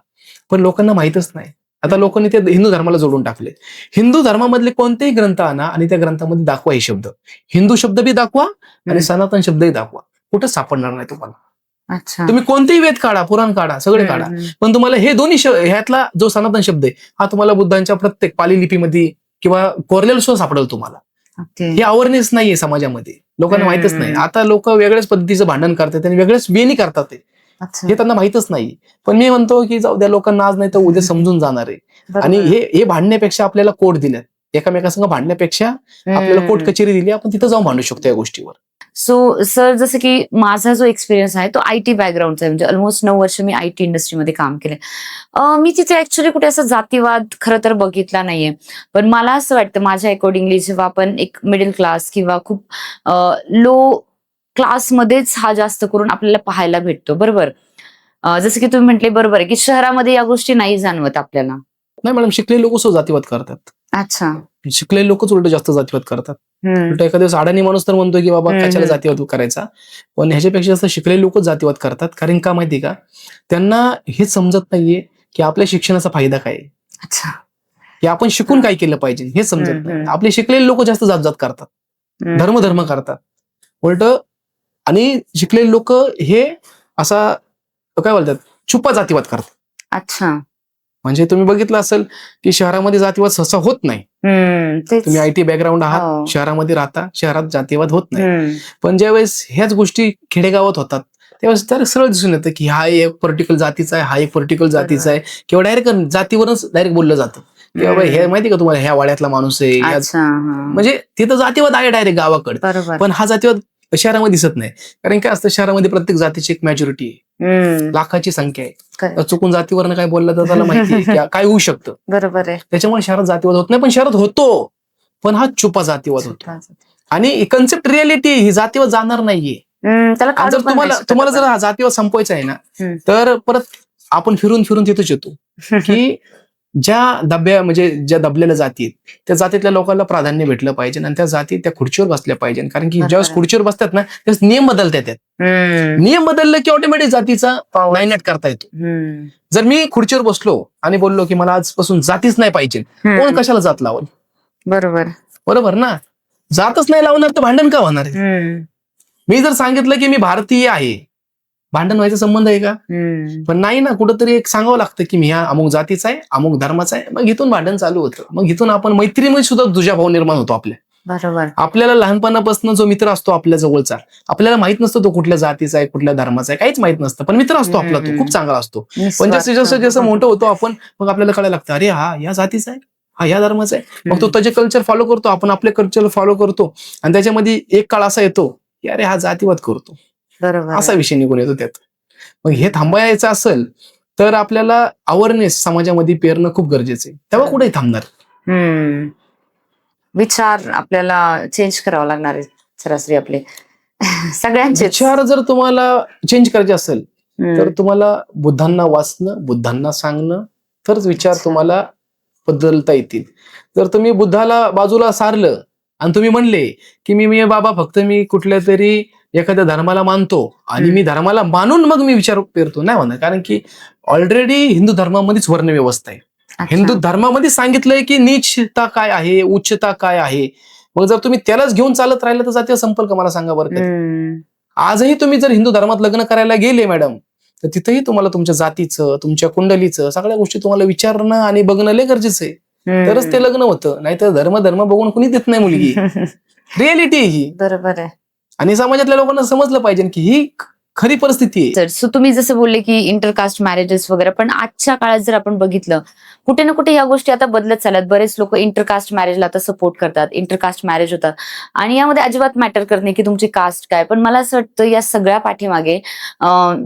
Speaker 1: पण लोकांना माहितच नाही. आता लोकांनी ते हिंदू धर्माला जोडून टाकले. हिंदू धर्मामधले कोणतेही ग्रंथ आणा आणि त्या ग्रंथामध्ये दाखवा हे शब्द, हिंदू शब्द बी दाखवा आणि सनातन शब्दही दाखवा, कुठं सापडणार नाही तुम्हाला.
Speaker 2: अच्छा.
Speaker 1: तुम्ही कोणतेही वेद काढा, पुराण काढा, सगळे काढा,
Speaker 2: हम्म.
Speaker 1: पण तुम्हाला हे दोन्ही ह्यातला जो सनातन शब्द आहे हा तुम्हाला बुद्धांच्या प्रत्येक पाली लिपीमध्ये किंवा कोरलेला सुद्धा सापडेल तुम्हाला.
Speaker 2: ओके.
Speaker 1: हे अवेअरनेस नाहीये समाजामध्ये. लोकांना माहितच नाही. आता लोक वेगळ्याच पद्धतीचं भांडण करतात आणि वेगळ्याच वेनी करतात ते.
Speaker 2: अच्छा.
Speaker 1: हे त्यांना माहितच नाही. पण मी म्हणतो की जाऊ द्या, लोकांना आज नाही तर उद्या समजून जाणार आहे. आणि हे भांडण्यापेक्षा आपल्याला कोर्ट दिल्यात, एकामेकासंग भांडण्यापेक्षा आपल्याला कोर्ट कचेरी दिली, आपण तिथं जाऊन भांडू शकतो या गोष्टीवर.
Speaker 2: सो सर, जसं की माझा जो एक्सपिरियन्स आहे तो आयटी बॅकग्राऊंडचा आहे. म्हणजे ऑलमोस्ट 9 वर्ष मी आयटी इंडस्ट्रीमध्ये काम केलंय. मी तिथे ऍक्च्युली कुठे असा जातीवाद खरं तर बघितला नाहीये. पण मला असं वाटतं, माझ्या अकॉर्डिंगली, जेव्हा आपण एक मिडल क्लास किंवा खूप लो क्लासमध्येच हा जास्त करून आपल्याला पाहायला भेटतो, बरोबर. जसं की तुम्ही म्हटले, बरोबर आहे की शहरामध्ये या गोष्टी नाही जाणवत आपल्याला.
Speaker 1: नाही मॅडम, शिकलेले लोक जातीवाद करतात.
Speaker 2: अच्छा.
Speaker 1: शिकलेले लोकच उलट जास्त जातीवाद करतात. उलट एखाद्या अडाणी माणूस तर म्हणतो की बाबा कशाला जातीवाद करायचा, पण ह्याच्यापेक्षा जास्त शिकलेले लोकच जातीवाद करतात. कारण का माहिती का, त्यांना हेच समजत नाहीये की आपल्या शिक्षणाचा फायदा काय आहे,
Speaker 2: अच्छा.
Speaker 1: की आपण शिकून काय केलं पाहिजे हे समजत नाही. आपले शिकलेले लोक जास्त जात करतात, धर्म करतात उलट. आणि शिकलेले लोक हे असा काय बोलतात, छुपा जातीवाद करतात.
Speaker 2: अच्छा.
Speaker 1: म्हणजे तुम्ही बघितलं असेल की शहरामध्ये जातीवाद सहसा होत नाही. तुम्ही आयटी बॅकग्राऊंड आहात, शहरामध्ये राहता, शहरात जातीवाद होत नाही. पण ज्यावेळेस ह्याच गोष्टी खेडेगावात होतात त्यावेळेस तर सरळ दिसून येतं की हा एक पर्टिक्युलर जातीचा आहे, हा एक पर्टिक्युलर जातीचा आहे, किंवा डायरेक्ट जातीवरच डायरेक्ट बोललं जातं की बाबा हे माहिती का तुम्हाला, ह्या वाड्यातला माणूस आहे. म्हणजे तिथं जातीवाद आहे डायरेक्ट गावाकडे. पण हा जातीवाद शहरामध्ये दिसत नाही. कारण काय असतं, शहरामध्ये प्रत्येक जातीची एक मॅज्युरिटी आहे, लाखाची संख्या आहे. चुकून जातीवरनं काय बोललं तर त्याला माहिती आहे काय होऊ शकतं. बरोबर आहे. त्याच्यामुळे शहरात जातीवाद होत नाही. पण शहरात होतो, पण हा छुपा जातीवाद होतो. आणि कन्सेप्ट रियालिटी ही जातीवाद जाणार नाहीये. जर तुम्हाला जर हा जातीवाद संपवायचा आहे ना, तर परत आपण फिरून फिरून तिथंच येतो की ज्या दबलेल्या जाती आहेत त्या जातीतल्या लोकांना प्राधान्य भेटलं पाहिजे आणि त्या जाती त्या खुर्चीवर बसल्या पाहिजे. कारण की ज्यावेळेस खुर्चीवर बसतात ना, त्यावेळेस नियम बदलतात. नियम बदलले की ऑटोमॅटिक जातीचा नायनाट करता येतो. जर मी खुर्चीवर बसलो आणि बोललो की मला आजपासून जातीच नाही पाहिजे, कोण कशाला जात लावल? बरोबर ना. जातच नाही लावणार तर भांडण का होणार आहे? मी जर सांगितलं की मी भारतीय आहे, भांडण व्हायचा संबंध आहे का? पण नाही ना. कुठंतरी एक सांगावं लागतं की मी ह्या अमुक जातीचा आहे, अमुक धर्माचा आहे. मग इथून भांडण चालू होतं. मग इथून आपण मैत्रीमध्ये सुद्धा दुजाभाव निर्माण होतो आपल्या. बरोबर. आपल्याला लहानपणापासून जो मित्र असतो आपल्या जवळचा, आपल्याला माहित नसतो तो कुठल्या जातीचा आहे, कुठल्या धर्माचा आहे, काहीच माहित नसतं. पण मित्र असतो आपला, तो खूप चांगला असतो. पण जसं जसं मोठं होतो आपण, मग आपल्याला कळायला लागतं, अरे हा या जातीचा आहे, हा या धर्माचा आहे. मग तो त्याचे कल्चर फॉलो करतो, आपण आपले कल्चर फॉलो करतो. आणि त्याच्यामध्ये एक काळ असा येतो की अरे हा जातीवाद करतो, असा विषय निघून येतो त्यात. मग हे थांबायचं असेल तर आपल्याला अवेअरनेस समाजामध्ये पेरणं खूप गरजेचं आहे. तेव्हा कुठेही थांबणार.
Speaker 2: विचार आपल्याला चेंज करावा लागणार आहे सरासरी आपले सगळ्यांचे.
Speaker 1: विचार जर तुम्हाला चेंज करायचे असेल तर तुम्हाला बुद्धांना वाचणं, बुद्धांना सांगणं, तरच विचार तुम्हाला बदलता येतील. जर तुम्ही बुद्धाला बाजूला सारलं आणि तुम्ही म्हणले की मी बाबा फक्त मी कुठल्या तरी एखाद्या धर्माला मानतो आणि मी धर्माला मानून मग मी विचार पेरतो, नाही म्हणा. कारण की ऑलरेडी हिंदू धर्मामध्येच वर्ण व्यवस्था आहे. हिंदू धर्मामध्ये सांगितलंय की नीचता काय आहे, उच्चता काय आहे. मग जर तुम्ही त्यालाच घेऊन चालत राहिलं तर जातीय संपर्क मला सांगा बरं. आजही तुम्ही जर हिंदू धर्मात लग्न करायला गेले मॅडम, तर तिथेही तुम्हाला तुमच्या जातीचं, तुमच्या कुंडलीचं सगळ्या गोष्टी तुम्हाला विचारणं आणि बघणं लय गरजेचं आहे. तरच ते लग्न होतं. नाहीतर धर्म बघून कुणी देत नाही मुलगी. रियालिटी ही. बरोबर आहे. आणि समाजातल्या लोकांना समजलं पाहिजे की ही खरी परिस्थिती आहे. सो तुम्ही जसं बोलले की इंटरकास्ट मॅरेजेस वगैरे, पण आजच्या काळात जर आपण बघितलं, कुठे ना कुठे ह्या गोष्टी आता बदलत चालत. बरेच लोक इंटरकास्ट मॅरेजला आता सपोर्ट करतात, इंटरकास्ट मॅरेज होतात आणि यामध्ये अजिबात मॅटर करत नाही की तुमची कास्ट काय. पण मला असं वाटतं या सगळ्या पाठीमागे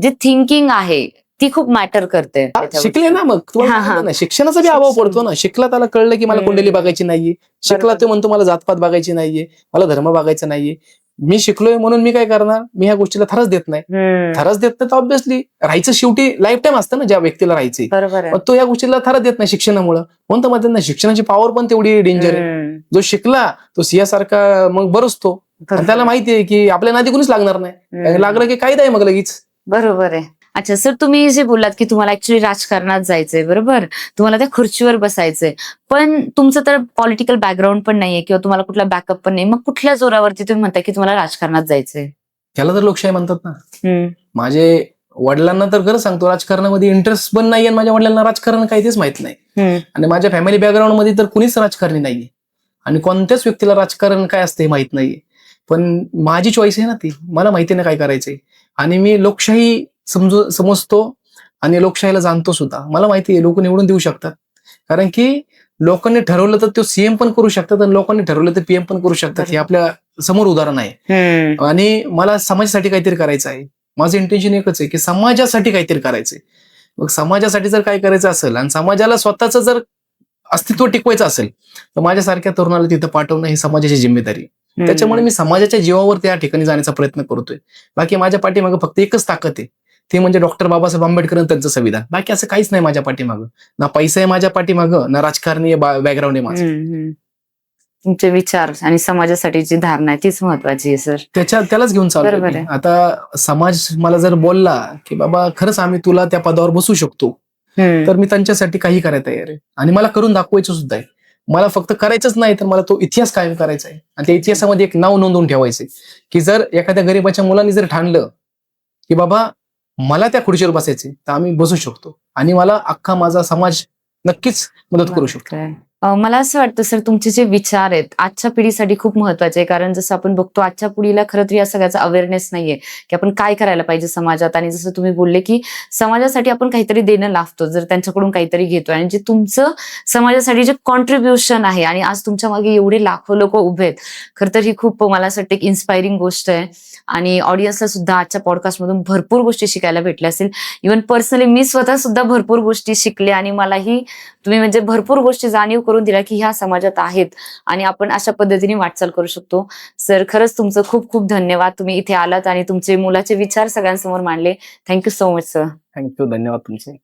Speaker 1: जे थिंकिंग आहे ती खूप मॅटर करते. शिकले ना, मग तुम्हाला शिक्षणाचा बी अभाव पडतो ना. शिकला त्याला कळलं की मला कुंडली बघायची नाहीये. शिकला तो म्हणतो मला जातपात बघायची नाहीये, मला धर्म बघायचा नाहीये. मी शिकलोय म्हणून मी काय करणार, मी ह्या गोष्टीला थरच देत नाही. थरच देत नाही तर ऑब्व्हियसली राहायचं शेवटी लाईफ टाईम असतं ना ज्या व्यक्तीला राहायचंय. मग तो या गोष्टीला थरच देत नाही शिक्षणामुळे. म्हणतो मग त्यांना शिक्षणाची पॉवर पण तेवढी डेंजर आहे. जो शिकला तो सिंहासारखा मग बरसतो. त्याला माहितीये की आपल्या नादी कुणीच लागणार नाही, लागलं की कायदा आहे मग लगेच. बरोबर आहे. अच्छा सर, तुम्ही जे बोललात की तुम्हाला ऍक्च्युली राजकारणात जायचंय, बरोबर, तुम्हाला त्या खुर्चीवर बसायचंय, पण तुमचं तर पॉलिटिकल बॅकग्राऊंड पण नाहीये किंवा तुम्हाला कुठला बॅकअप पण नाही. मग कुठल्या जोरावरती तुम्ही म्हणता की तुम्हाला राजकारणात जायचंय? त्याला तर लोकशाही म्हणतात ना. माझे वडिलांना तर खरं सांगतो राजकारणामध्ये इंटरेस्ट पण नाहीये. माझ्या वडिलांना राजकारण काही तेच माहित नाही. आणि माझ्या फॅमिली बॅकग्राऊंड मध्ये तर कुणीच राजकारणी नाहीये आणि कोणत्याच व्यक्तीला राजकारण काय असते माहित नाहीये. पण माझी चॉईस आहे ना ती, मला माहिती ना काय करायचंय. आणि मी लोकशाही समजतो आणि लोकशाहीला जाणतो सुद्धा. मला माहिती आहे लोक निवडून देऊ शकतात, कारण की लोकांनी ठरवलं तर तो सीएम पण करू शकतात आणि लोकांनी ठरवलं तर पीएम पण करू शकतात. हे आपल्या समोर उदाहरण आहे. आणि मला समाजासाठी काहीतरी करायचं आहे. माझं इंटेन्शन एकच आहे की समाजासाठी काहीतरी करायचंय. मग समाजासाठी जर काय करायचं असेल आणि समाजाला स्वतःचं जर अस्तित्व टिकवायचं असेल तर माझ्यासारख्या तरुणाला तिथं पाठवणं ही समाजाची जिम्मेदारी. त्याच्यामुळे मी समाजाच्या जीवावर त्या ठिकाणी जाण्याचा प्रयत्न करतोय. बाकी माझ्या पाठीमागं फक्त एकच ताकद आहे, ते म्हणजे डॉक्टर बाबासाहेब आंबेडकर आणि त्यांचं संविधान. बाकी असं काहीच नाही माझ्या पाठीमागं. ना पैसा आहे माझ्या पाठीमागं, ना राजकारणी बॅकग्राऊंड आहे माझं.
Speaker 2: तुमचे विचार आणि समाजासाठीची धारणा आहे तीच महत्वाची आहे सर.
Speaker 1: त्यालाच घेऊन चालू
Speaker 2: बरोबर आहे.
Speaker 1: आता समाज मला जर बोलला की बाबा खरंच आम्ही तुला त्या पदावर बसू शकतो, तर मी त्यांच्यासाठी काही करायला तयार आहे आणि मला करून दाखवायचं सुद्धा आहे. मला फक्त करायचंच नाही तर मला तो इतिहास कायम करायचा आहे आणि त्या इतिहासामध्ये एक नाव नोंदवून ठेवायचंय की जर एखाद्या गरीबाच्या मुलांनी जर ठाणलं की बाबा मला त्या खुर्चीवर बसायचे तर आम्ही बसू शकतो आणि मला अख्खा माझा समाज नक्कीच मदत करू शकतो.
Speaker 2: मला असं वाटतं सर तुमचे जे विचार आहेत आजच्या पिढीसाठी खूप महत्वाचे आहे, कारण जसं आपण बघतो आजच्या पिढीला खरं तर या सगळ्याचा अवेअरनेस नाहीये की आपण काय करायला पाहिजे समाजात. आणि जसं तुम्ही बोलले की समाजासाठी आपण काहीतरी देणं लागतो जर त्यांच्याकडून काहीतरी घेतोय, आणि जे तुमचं समाजासाठी जे कॉन्ट्रीब्युशन आहे आणि आज तुमच्या मागे एवढे लाखो लोक उभे आहेत, खरं तर ही खूप मला असं वाटतं एक इन्स्पायरिंग गोष्ट आहे. आणि ऑडियन्सला सुद्धा आजच्या पॉडकास्टमधून भरपूर गोष्टी शिकायला भेटल्या असेल. इव्हन पर्सनली मी स्वतः सुद्धा भरपूर गोष्टी शिकले आणि मलाही तुम्ही म्हणजे भरपूर गोष्टी जाणीव करून दिल्या की ह्या समाजात आहेत आणि आपण अशा पद्धतीने वाटचाल करू शकतो. सर खरंच तुमचं खूप खूप धन्यवाद, तुम्ही इथे आलात आणि तुमचे मुलाचे विचार सगळ्यांसमोर मांडले. Thank you so much sir.
Speaker 1: Thank you, धन्यवाद तुमचे.